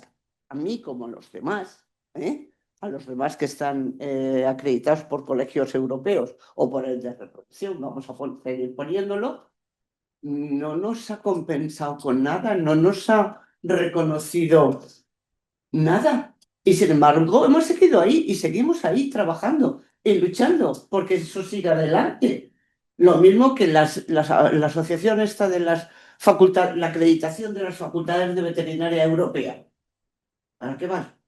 a mí como a los demás, a los demás que están acreditados por colegios europeos o por el de reproducción, vamos a seguir poniéndolo, no nos ha compensado con nada, no nos ha reconocido nada. Y sin embargo, hemos seguido ahí y seguimos ahí trabajando y luchando porque eso siga adelante. Lo mismo que la asociación esta de las facultades, la acreditación de las facultades de veterinaria europea. ¿Para qué va?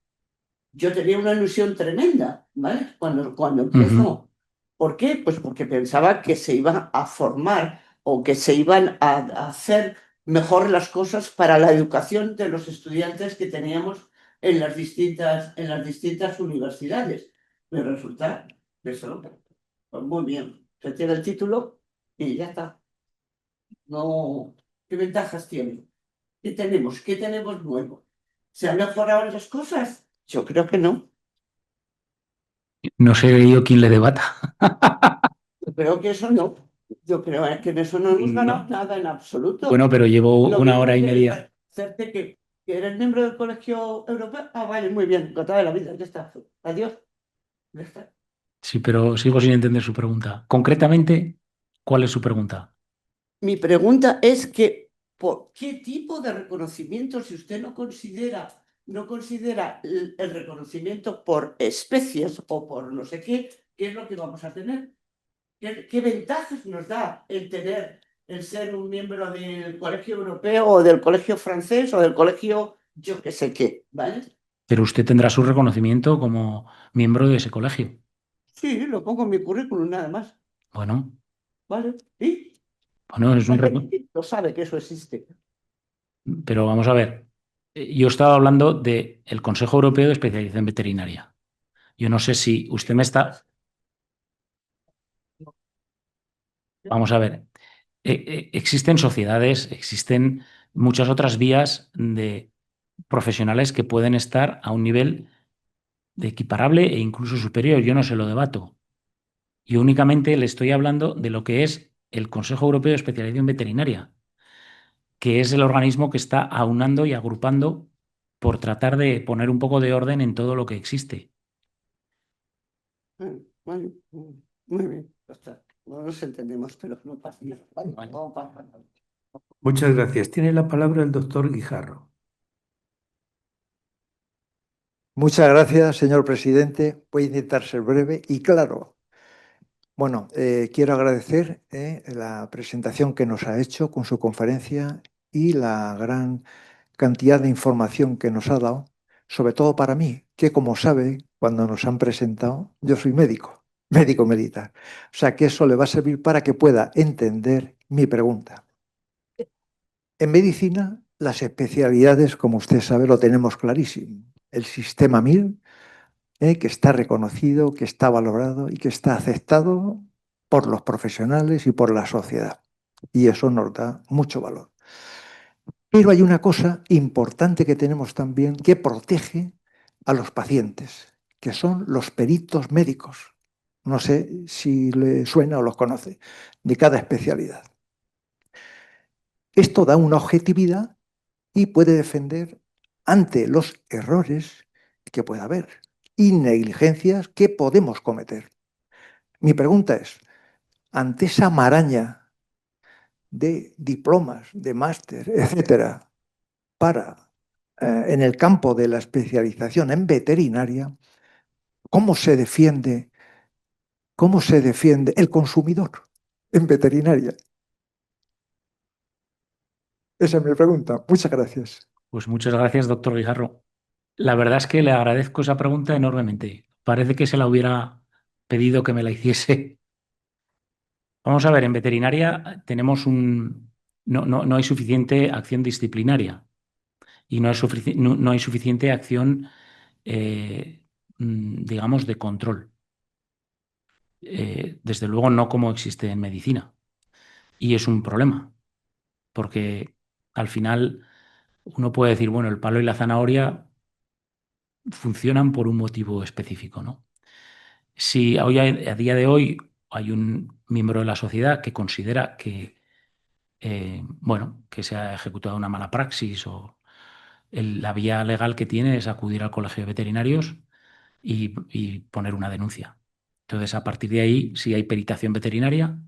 yo tenía una ilusión tremenda, ¿vale? Cuando empezó. ¿Por qué? Pues porque pensaba que se iban a formar o que se iban a hacer mejor las cosas para la educación de los estudiantes que teníamos en las distintas universidades. Pero resulta que eso, pues muy bien, se tiene el título y ya está. No, ¿qué ventajas tiene? ¿Qué tenemos? ¿Qué tenemos nuevo? ¿Se han mejorado las cosas? Yo creo que no. No sé yo quién le debata. Yo creo que eso no. Yo creo que en eso no hemos ganado No. nada en absoluto. Bueno, pero llevo Lo una mismo hora y que media. hacerte que eres miembro del Colegio Europeo. Ah, vale, muy bien, encantada de la vida, ya está. Adiós. Ya está. Sí, pero sigo sin entender su pregunta. Concretamente, ¿cuál es su pregunta? Mi pregunta es que, ¿por qué tipo de reconocimiento, si usted no considera el reconocimiento por especies o por no sé qué es lo que vamos a tener? ¿Qué ventajas nos da el ser un miembro del Colegio Europeo o del Colegio Francés o del Colegio yo qué sé qué? ¿Vale? Pero usted tendrá su reconocimiento como miembro de ese colegio. Sí, lo pongo en mi currículum nada más. Bueno, ¿Vale? ¿Y? bueno, es un La gente lo sabe que eso existe. pero vamos a ver. Yo estaba hablando del Consejo Europeo de Especialización Veterinaria. Yo no sé si usted me está. Vamos a ver. Existen sociedades, existen muchas otras vías de profesionales que pueden estar a un nivel de equiparable e incluso superior. Yo no se lo debato. Yo únicamente le estoy hablando de lo que es el Consejo Europeo de Especialización Veterinaria, que es el organismo que está aunando y agrupando por tratar de poner un poco de orden en todo lo que existe. Vale, muy bien, ya está. No nos entendemos, pero no pasa nada. Vale, Vale. vamos para. Muchas gracias. Tiene la palabra el doctor Guijarro. Muchas gracias, señor presidente. Voy a intentar ser breve y claro. Bueno, quiero agradecer la presentación que nos ha hecho con su conferencia y la gran cantidad de información que nos ha dado, sobre todo para mí, que como sabe, cuando nos han presentado, yo soy médico, médico militar. O sea que eso le va a servir para que pueda entender mi pregunta. En medicina, las especialidades, como usted sabe, lo tenemos clarísimo. El sistema MIR, que está reconocido, que está valorado y que está aceptado por los profesionales y por la sociedad. Y eso nos da mucho valor. Pero hay una cosa importante que tenemos también que protege a los pacientes, que son los peritos médicos. No sé si le suena o los conoce, de cada especialidad. Esto da una objetividad y puede defender ante los errores que pueda haber y negligencias que podemos cometer. Mi pregunta es, ante esa maraña de diplomas, de máster, etcétera, en el campo de la especialización en veterinaria, ¿cómo se defiende el consumidor en veterinaria? Esa es mi pregunta. Muchas gracias. Pues muchas gracias, doctor Guijarro. La verdad es que le agradezco esa pregunta enormemente. Parece que se la hubiera pedido que me la hiciese. Vamos a ver, en veterinaria tenemos no hay suficiente acción disciplinaria y no hay suficiente acción, digamos, de control. Desde luego no como existe en medicina. Y es un problema, porque al final uno puede decir, bueno, el palo y la zanahoria funcionan por un motivo específico, ¿no? Si hoy, a día de hoy hay un miembro de la sociedad que considera que, bueno, que se ha ejecutado una mala praxis o la vía legal que tiene es acudir al colegio de veterinarios y poner una denuncia. Entonces, a partir de ahí, si hay peritación veterinaria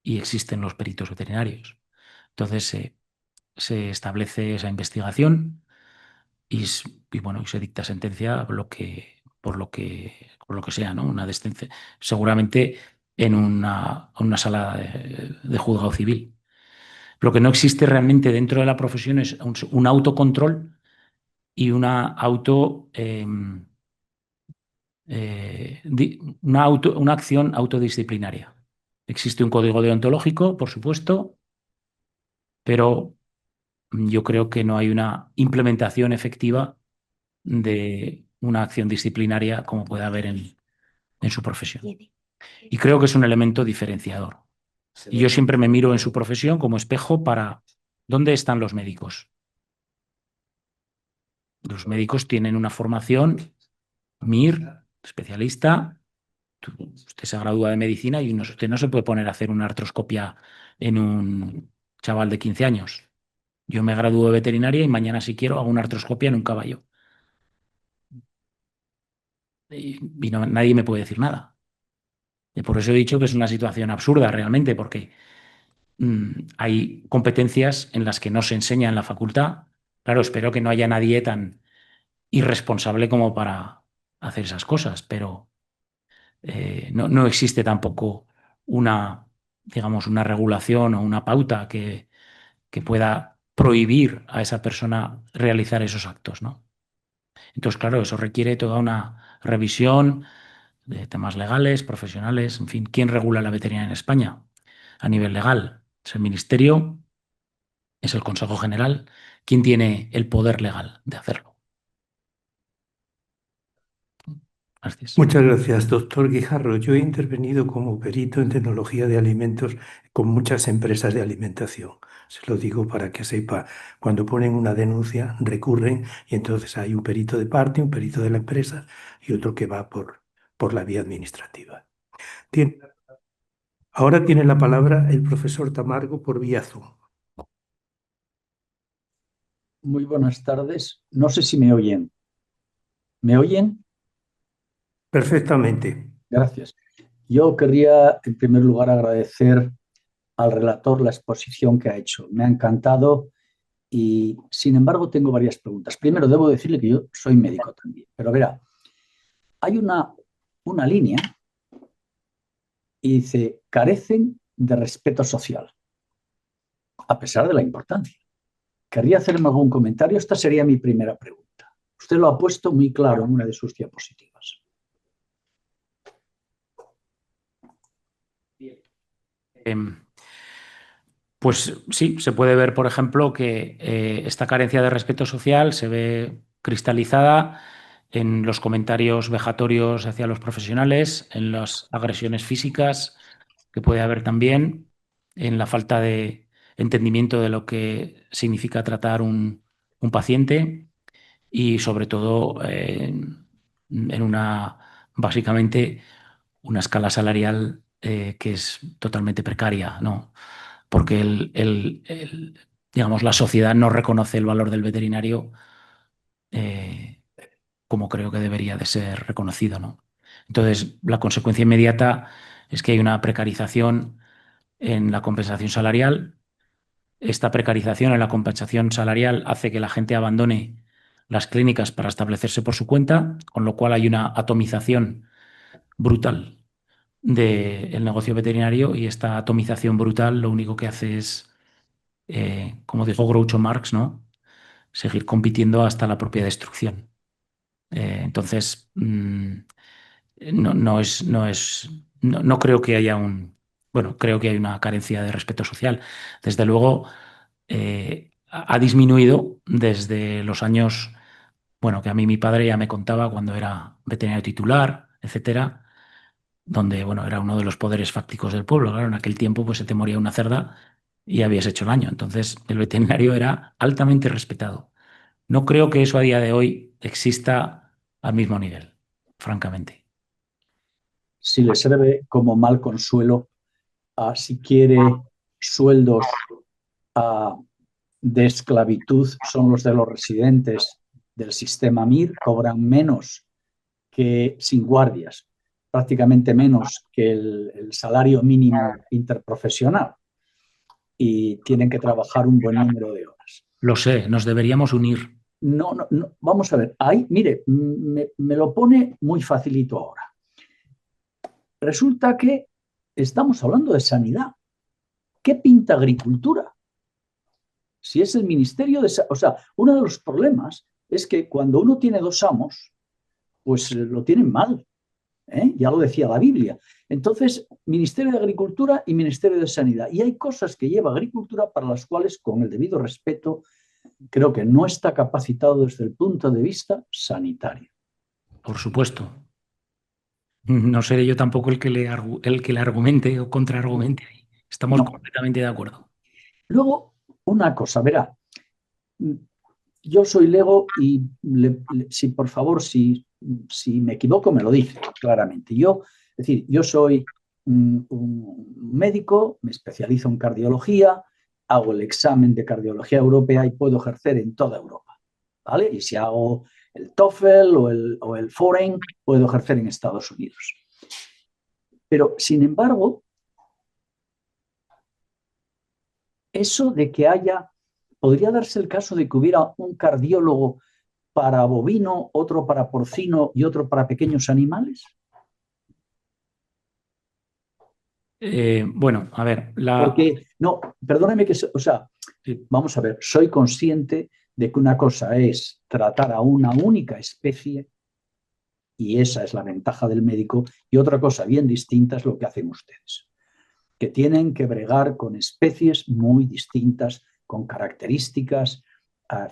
y existen los peritos veterinarios. Entonces, se establece esa investigación y bueno, y se dicta sentencia por lo que sea, ¿no? Una sentencia, seguramente en una sala de juzgado civil. Lo que no existe realmente dentro de la profesión es un autocontrol y una una acción autodisciplinaria. Existe un código deontológico, por supuesto, pero yo creo que no hay una implementación efectiva de una acción disciplinaria como puede haber en su profesión. Y creo que es un elemento diferenciador. Y yo siempre me miro en su profesión como espejo para ¿dónde están los médicos? Los médicos tienen una formación MIR, especialista. Usted se gradúa de medicina y usted no se puede poner a hacer una artroscopia en un chaval de 15 años. Yo me gradúo de veterinaria y mañana, si quiero, hago una artroscopia en un caballo. Y nadie me puede decir nada. Y por eso he dicho que es una situación absurda realmente, porque hay competencias en las que no se enseña en la facultad. Claro, espero que no haya nadie tan irresponsable como para hacer esas cosas, pero no existe tampoco digamos, una regulación o una pauta que pueda prohibir a esa persona realizar esos actos, ¿no? Entonces, claro, eso requiere toda una revisión de temas legales, profesionales, en fin. ¿Quién regula la veterinaria en España a nivel legal? ¿Es el Ministerio? ¿Es el Consejo General? ¿Quién tiene el poder legal de hacerlo? Gracias. Muchas gracias, doctor Guijarro. Yo he intervenido como perito en tecnología de alimentos con muchas empresas de alimentación. Se lo digo para que sepa, cuando ponen una denuncia, recurren y entonces hay un perito de parte, un perito de la empresa y otro que va por la vía administrativa. Ahora tiene la palabra el profesor Tamargo por vía Zoom. Muy buenas tardes. No sé si me oyen. ¿Me oyen? Perfectamente. Gracias. Yo querría, en primer lugar, agradecer al relator la exposición que ha hecho. Me ha encantado y, sin embargo, tengo varias preguntas. Primero, debo decirle que yo soy médico también, pero verá, hay una línea y dice, carecen de respeto social, a pesar de la importancia. ¿Querría hacerme algún comentario? Esta sería mi primera pregunta. Usted lo ha puesto muy claro en una de sus diapositivas. Pues sí, se puede ver, por ejemplo, que esta carencia de respeto social se ve cristalizada en los comentarios vejatorios hacia los profesionales, en las agresiones físicas que puede haber también, en la falta de entendimiento de lo que significa tratar un paciente y sobre todo básicamente una escala salarial que es totalmente precaria, ¿no? Porque digamos, la sociedad no reconoce el valor del veterinario como creo que debería de ser reconocido, ¿no? Entonces, la consecuencia inmediata es que hay una precarización en la compensación salarial. Esta precarización en la compensación salarial hace que la gente abandone las clínicas para establecerse por su cuenta, con lo cual hay una atomización brutal del negocio veterinario y esta atomización brutal lo único que hace es, como dijo Groucho Marx, ¿no?, seguir compitiendo hasta la propia destrucción. Entonces, no creo que haya creo que hay una carencia de respeto social. Desde luego, ha disminuido desde los años, que a mí mi padre ya me contaba cuando era veterinario titular, etcétera, donde, era uno de los poderes fácticos del pueblo. Claro, en aquel tiempo pues se te moría una cerda y habías hecho el año. Entonces, el veterinario era altamente respetado. No creo que eso a día de hoy exista al mismo nivel, francamente. Si le sirve como mal consuelo, si quiere sueldos de esclavitud, son los de los residentes del sistema MIR, cobran menos que sin guardias, prácticamente menos que el salario mínimo interprofesional y tienen que trabajar un buen número de horas. Lo sé, nos deberíamos unir. No, vamos a ver, ahí, mire, me lo pone muy facilito ahora. Resulta que estamos hablando de sanidad. ¿Qué pinta agricultura? Si es el Ministerio de... O sea, uno de los problemas es que cuando uno tiene dos amos, pues lo tienen mal. Ya lo decía la Biblia. Entonces, Ministerio de Agricultura y Ministerio de Sanidad. Y hay cosas que lleva Agricultura para las cuales, con el debido respeto, creo que no está capacitado desde el punto de vista sanitario. Por supuesto. No seré yo tampoco el que le argumente o contraargumente ahí. Estamos No. completamente de acuerdo. Luego, una cosa, verá, yo soy lego y si por favor, si me equivoco, me lo dice claramente. Es decir, yo soy un médico, me especializo en cardiología, hago el examen de cardiología europea y puedo ejercer en toda Europa, ¿vale? Y si hago el TOEFL o el Foreign, puedo ejercer en Estados Unidos. Pero, sin embargo, eso de que podría darse el caso de que hubiera un cardiólogo para bovino, otro para porcino y otro para pequeños animales. Bueno, a ver, Porque, no, perdóneme vamos a ver, soy consciente de que una cosa es tratar a una única especie, y esa es la ventaja del médico, y otra cosa bien distinta es lo que hacen ustedes, que tienen que bregar con especies muy distintas, con características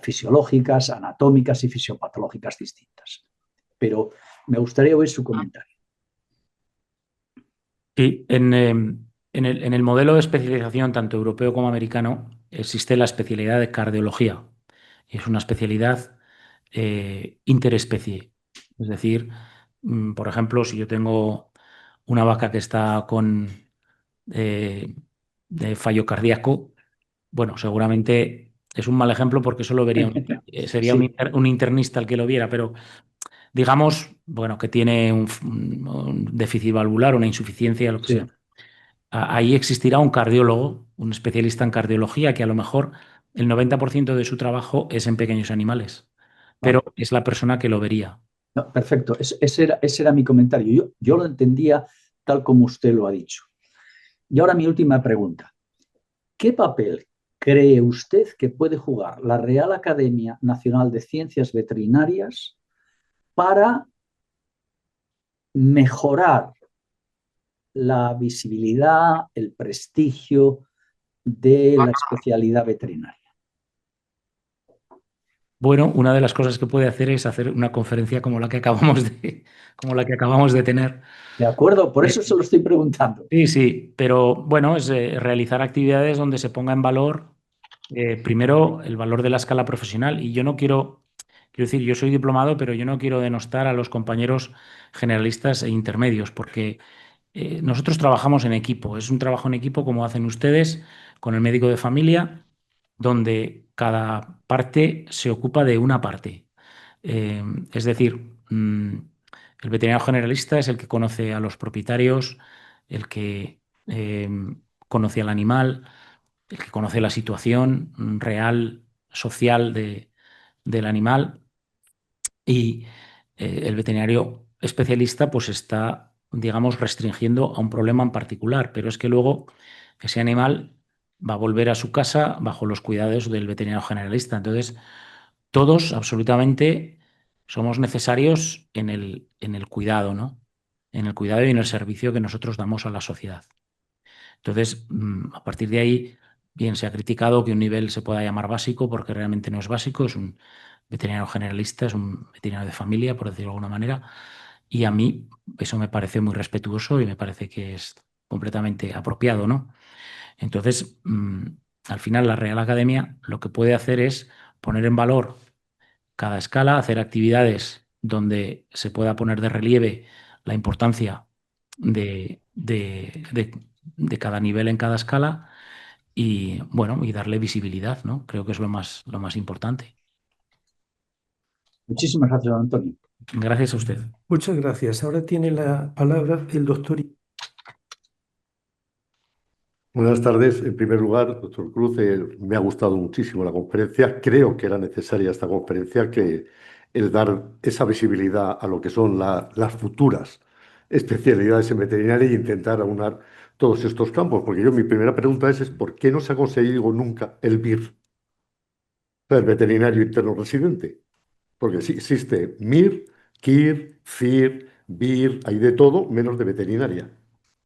fisiológicas, anatómicas y fisiopatológicas distintas. Pero me gustaría oír su comentario. Sí, en el modelo de especialización, tanto europeo como americano, existe la especialidad de cardiología. Es una especialidad interespecie. Es decir, por ejemplo, si yo tengo una vaca que está con de fallo cardíaco, bueno, seguramente es un mal ejemplo porque eso lo vería sería Sí. un internista el que lo viera, pero digamos, bueno, que tiene un déficit valvular, una insuficiencia, lo que Sí. sea. Ahí existirá un cardiólogo, un especialista en cardiología, que a lo mejor el 90% de su trabajo es en pequeños animales, pero es la persona que lo vería. No, perfecto, ese era mi comentario. Yo lo entendía tal como usted lo ha dicho. Y ahora mi última pregunta. ¿Qué papel cree usted que puede jugar la Real Academia Nacional de Ciencias Veterinarias para mejorar la visibilidad, el prestigio de la especialidad veterinaria? Bueno, una de las cosas que puede hacer es hacer una conferencia como la que acabamos de tener. De acuerdo, por eso se lo estoy preguntando. Sí, sí, pero bueno, es realizar actividades donde se ponga en valor, primero, el valor de la escala profesional. Y yo no quiero decir, yo soy diplomado, pero yo no quiero denostar a los compañeros generalistas e intermedios, porque nosotros trabajamos en equipo. Es un trabajo en equipo como hacen ustedes con el médico de familia, donde cada parte se ocupa de una parte. Es decir, el veterinario generalista es el que conoce a los propietarios, el que conoce al animal, el que conoce la situación real, social del animal. Y el veterinario especialista pues está, digamos, restringiendo a un problema en particular, pero es que luego ese animal va a volver a su casa bajo los cuidados del veterinario generalista. Entonces, todos absolutamente somos necesarios en el cuidado, ¿no? En el cuidado y en el servicio que nosotros damos a la sociedad. Entonces, a partir de ahí, bien, se ha criticado que un nivel se pueda llamar básico porque realmente no es básico, es un veterinario generalista, es un veterinario de familia, por decirlo de alguna manera, y a mí eso me parece muy respetuoso y me parece que es completamente apropiado, ¿no? Entonces, al final la Real Academia lo que puede hacer es poner en valor cada escala, hacer actividades donde se pueda poner de relieve la importancia de cada nivel en cada escala y, bueno, y darle visibilidad, ¿no? Creo que es lo más importante. Muchísimas gracias, don Antonio. Gracias a usted. Muchas gracias. Ahora tiene la palabra el doctor. Buenas tardes. En primer lugar, doctor Cruz, me ha gustado muchísimo la conferencia. Creo que era necesaria esta conferencia, que el dar esa visibilidad a lo que son las futuras especialidades en veterinaria e intentar aunar todos estos campos. Porque mi primera pregunta es ¿por qué no se ha conseguido nunca el BIR, el veterinario interno residente? Porque sí existe MIR, KIR, FIR, BIR, hay de todo menos de veterinaria.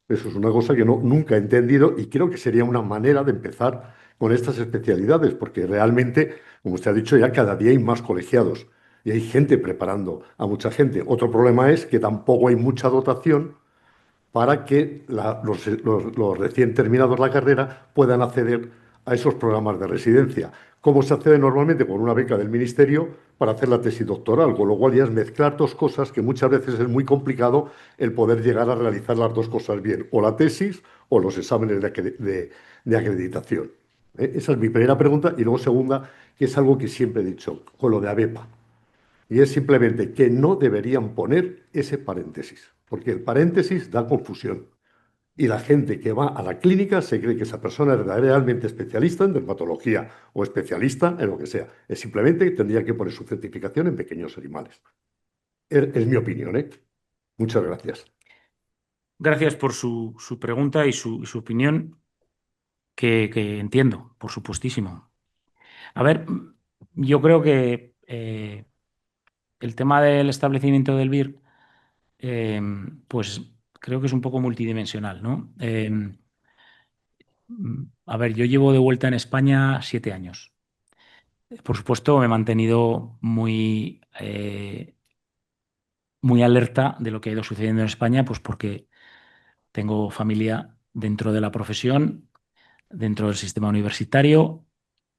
Eso es una cosa que nunca he entendido y creo que sería una manera de empezar con estas especialidades, porque realmente, como usted ha dicho, ya cada día hay más colegiados y hay gente preparando a mucha gente. Otro problema es que tampoco hay mucha dotación para que los recién terminados la carrera puedan acceder a esos programas de residencia. ¿Cómo se accede normalmente? Con una beca del ministerio para hacer la tesis doctoral, con lo cual ya es mezclar dos cosas que muchas veces es muy complicado el poder llegar a realizar las dos cosas bien, o la tesis o los exámenes de acreditación. Esa es mi primera pregunta. Y luego segunda, que es algo que siempre he dicho, con lo de ABEPA. Y es simplemente que no deberían poner ese paréntesis, porque el paréntesis da confusión. Y la gente que va a la clínica se cree que esa persona es realmente especialista en dermatología o especialista en lo que sea. Es simplemente que tendría que poner su certificación en pequeños animales. Es mi opinión, ¿eh? Muchas gracias. Gracias por su pregunta y su opinión, que entiendo, por supuestísimo. A ver, yo creo que el tema del establecimiento del BIR, pues creo que es un poco multidimensional, ¿no? A ver, yo llevo de vuelta en España 7 años. Por supuesto, me he mantenido muy alerta de lo que ha ido sucediendo en España, pues porque tengo familia dentro de la profesión, dentro del sistema universitario.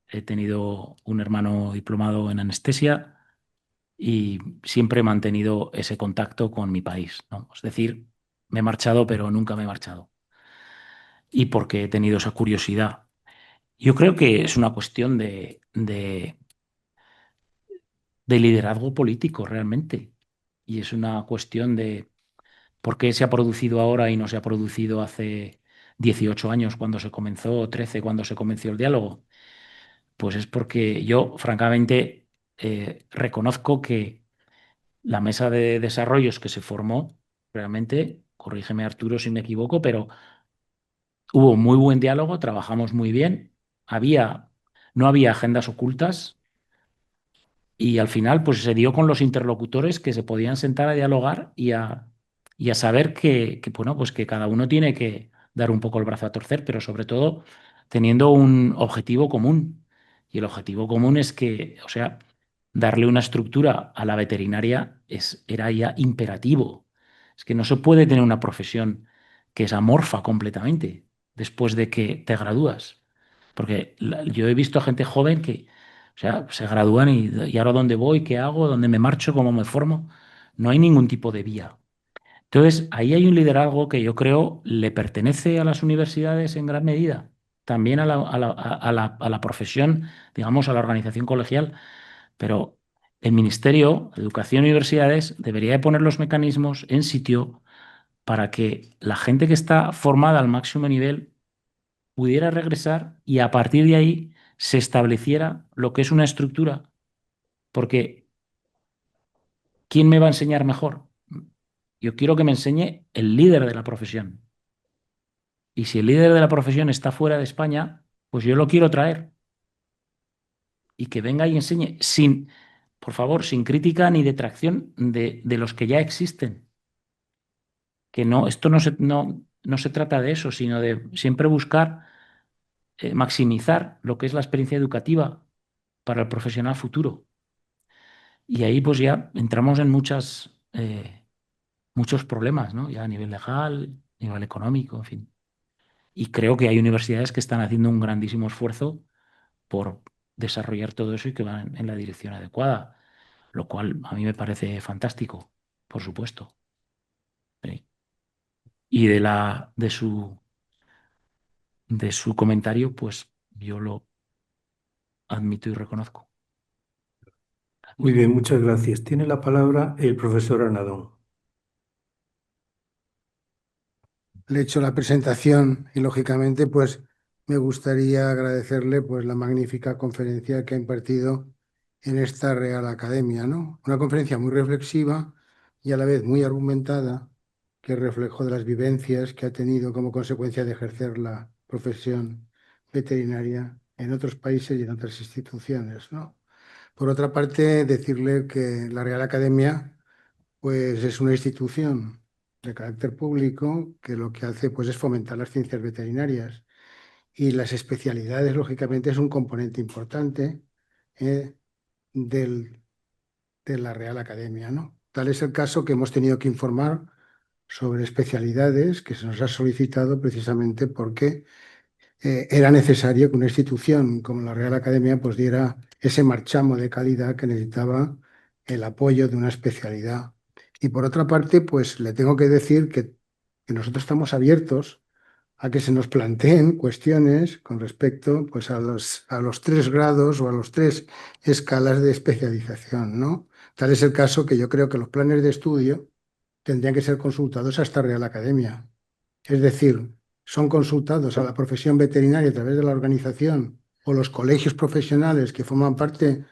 He tenido un hermano diplomado en anestesia y siempre he mantenido ese contacto con mi país, ¿no? Es decir, me he marchado, pero nunca me he marchado. Y porque he tenido esa curiosidad. Yo creo que es una cuestión de liderazgo político realmente. Y es una cuestión de por qué se ha producido ahora y no se ha producido hace 18 años cuando se comenzó, o 13 cuando se comenzó el diálogo. Pues es porque yo, francamente, reconozco que la mesa de desarrollos que se formó, realmente, corrígeme Arturo si me equivoco, pero hubo muy buen diálogo, trabajamos muy bien, no había agendas ocultas. Y al final, pues se dio con los interlocutores que se podían sentar a dialogar y a saber bueno, pues que cada uno tiene que dar un poco el brazo a torcer, pero sobre todo teniendo un objetivo común. Y el objetivo común es que, o sea, darle una estructura a la veterinaria era ya imperativo. Es que no se puede tener una profesión que es amorfa completamente después de que te gradúas. Porque yo he visto a gente joven que, o sea, se gradúan y ahora dónde voy, qué hago, dónde me marcho, cómo me formo. No hay ningún tipo de vía. Entonces, ahí hay un liderazgo que yo creo le pertenece a las universidades en gran medida, también a la profesión, digamos, a la organización colegial, pero el Ministerio de Educación y Universidades debería de poner los mecanismos en sitio para que la gente que está formada al máximo nivel pudiera regresar y a partir de ahí se estableciera lo que es una estructura, porque ¿quién me va a enseñar mejor? Yo quiero que me enseñe el líder de la profesión. Y si el líder de la profesión está fuera de España, pues yo lo quiero traer y que venga y enseñe por favor, sin crítica ni detracción de los que ya existen. Que no, esto no se trata de eso, sino de siempre buscar maximizar lo que es la experiencia educativa para el profesional futuro. Y ahí pues ya entramos en muchos problemas, ¿no? Ya a nivel legal, a nivel económico, en fin. Y creo que hay universidades que están haciendo un grandísimo esfuerzo por desarrollar todo eso y que van en la dirección adecuada, lo cual a mí me parece fantástico, por supuesto. Sí. Y de su comentario, pues yo lo admito y reconozco. Muy bien, muchas gracias. Tiene la palabra el profesor Anadón. Le he hecho la presentación y, lógicamente, pues me gustaría agradecerle pues la magnífica conferencia que ha impartido en esta Real Academia, ¿no? Una conferencia muy reflexiva y a la vez muy argumentada, que es reflejo de las vivencias que ha tenido como consecuencia de ejercer la profesión veterinaria en otros países y en otras instituciones, ¿no? Por otra parte, decirle que la Real Academia pues es una institución de carácter público que lo que hace pues es fomentar las ciencias veterinarias y las especialidades, lógicamente, es un componente importante eh, de la Real Academia, ¿no? Tal es el caso que hemos tenido que informar sobre especialidades que se nos ha solicitado precisamente porque era necesario que una institución como la Real Academia pues diera ese marchamo de calidad que necesitaba el apoyo de una especialidad. Y por otra parte, pues le tengo que decir que nosotros estamos abiertos a que se nos planteen cuestiones con respecto pues, a los 3 grados o a los 3 escalas de especialización, ¿no? Tal es el caso que yo creo que los planes de estudio tendrían que ser consultados a esta Real Academia. Es decir, son consultados a la profesión veterinaria a través de la organización o los colegios profesionales que forman parte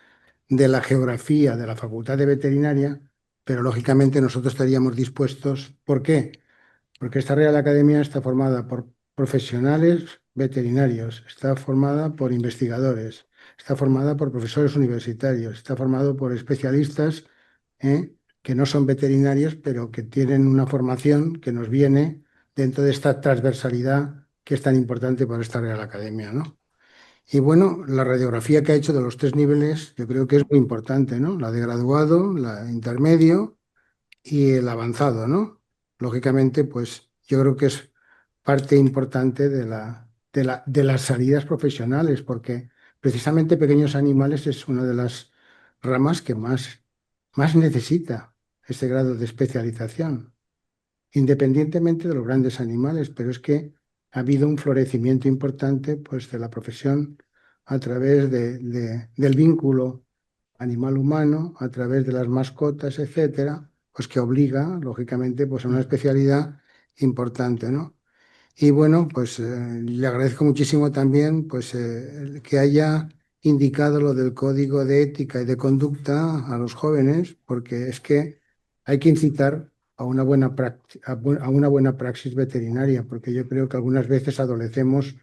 de la geografía de la Facultad de Veterinaria, pero lógicamente nosotros estaríamos dispuestos. ¿Por qué? Porque esta Real Academia está formada por profesionales veterinarios, está formada por investigadores, está formada por profesores universitarios, está formado por especialistas que no son veterinarios, pero que tienen una formación que nos viene dentro de esta transversalidad que es tan importante para esta Real Academia, ¿no? Y bueno, la radiografía que ha hecho de los 3 niveles, yo creo que es muy importante, ¿no? La de graduado, la intermedio y el avanzado, ¿no? Lógicamente, pues yo creo que es parte importante de las salidas profesionales, porque precisamente pequeños animales es una de las ramas que más necesita este grado de especialización, independientemente de los grandes animales, pero es que ha habido un florecimiento importante pues, de la profesión a través del vínculo animal-humano, a través de las mascotas, etcétera, pues que obliga, lógicamente, pues a una especialidad importante, ¿no? Y bueno, pues le agradezco muchísimo también pues, el que haya indicado lo del código de ética y de conducta a los jóvenes, porque es que hay que incitar a una buena praxis veterinaria, porque yo creo que algunas veces adolecemos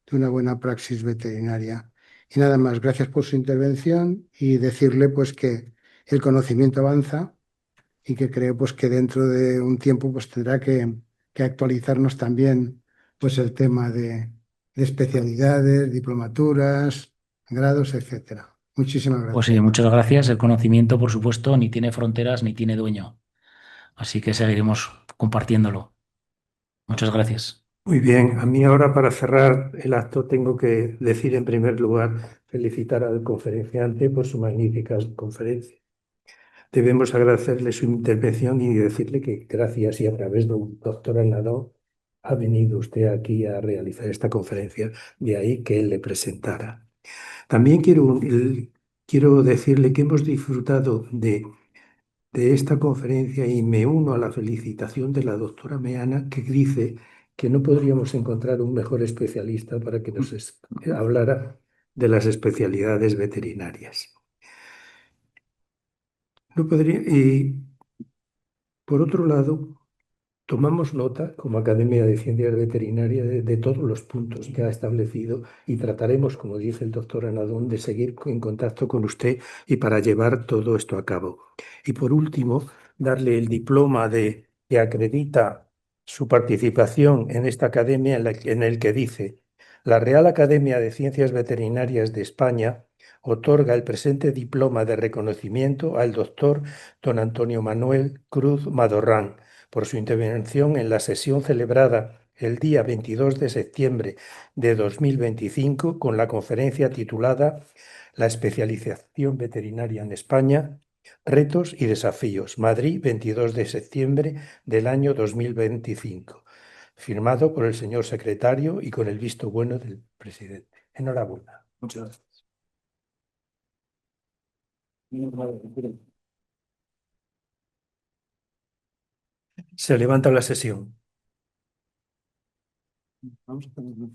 de una buena praxis veterinaria. Y nada más, gracias por su intervención y decirle pues que el conocimiento avanza y que creo pues que dentro de un tiempo pues tendrá que actualizarnos también pues el tema de especialidades, diplomaturas, grados, etcétera. Muchísimas Pues gracias. sí, muchas gracias. El conocimiento, por supuesto, ni tiene fronteras ni tiene dueño. Así que seguiremos compartiéndolo. Muchas gracias. Muy bien, a mí ahora para cerrar el acto tengo que decir en primer lugar, felicitar al conferenciante por su magnífica conferencia. Debemos agradecerle su intervención y decirle que gracias y a través del doctor Nadón ha venido usted aquí a realizar esta conferencia, de ahí que él le presentara. También quiero decirle que hemos disfrutado de esta conferencia y me uno a la felicitación de la doctora Meana, que dice que no podríamos encontrar un mejor especialista para que nos hablara de las especialidades veterinarias. No podría, y por otro lado, tomamos nota, como Academia de Ciencias Veterinarias, de todos los puntos que ha establecido y trataremos, como dice el doctor Anadón, de seguir en contacto con usted y para llevar todo esto a cabo. Y por último, darle el diploma que acredita su participación en esta academia en el que dice: la Real Academia de Ciencias Veterinarias de España otorga el presente diploma de reconocimiento al doctor don Antonio Manuel Cruz Madorrán por su intervención en la sesión celebrada el día 22 de septiembre de 2025 con la conferencia titulada La especialización veterinaria en España, retos y desafíos, Madrid, 22 de septiembre del año 2025, firmado por el señor secretario y con el visto bueno del presidente. Enhorabuena. Muchas gracias. Se levanta la sesión. Vamos a ponerlo.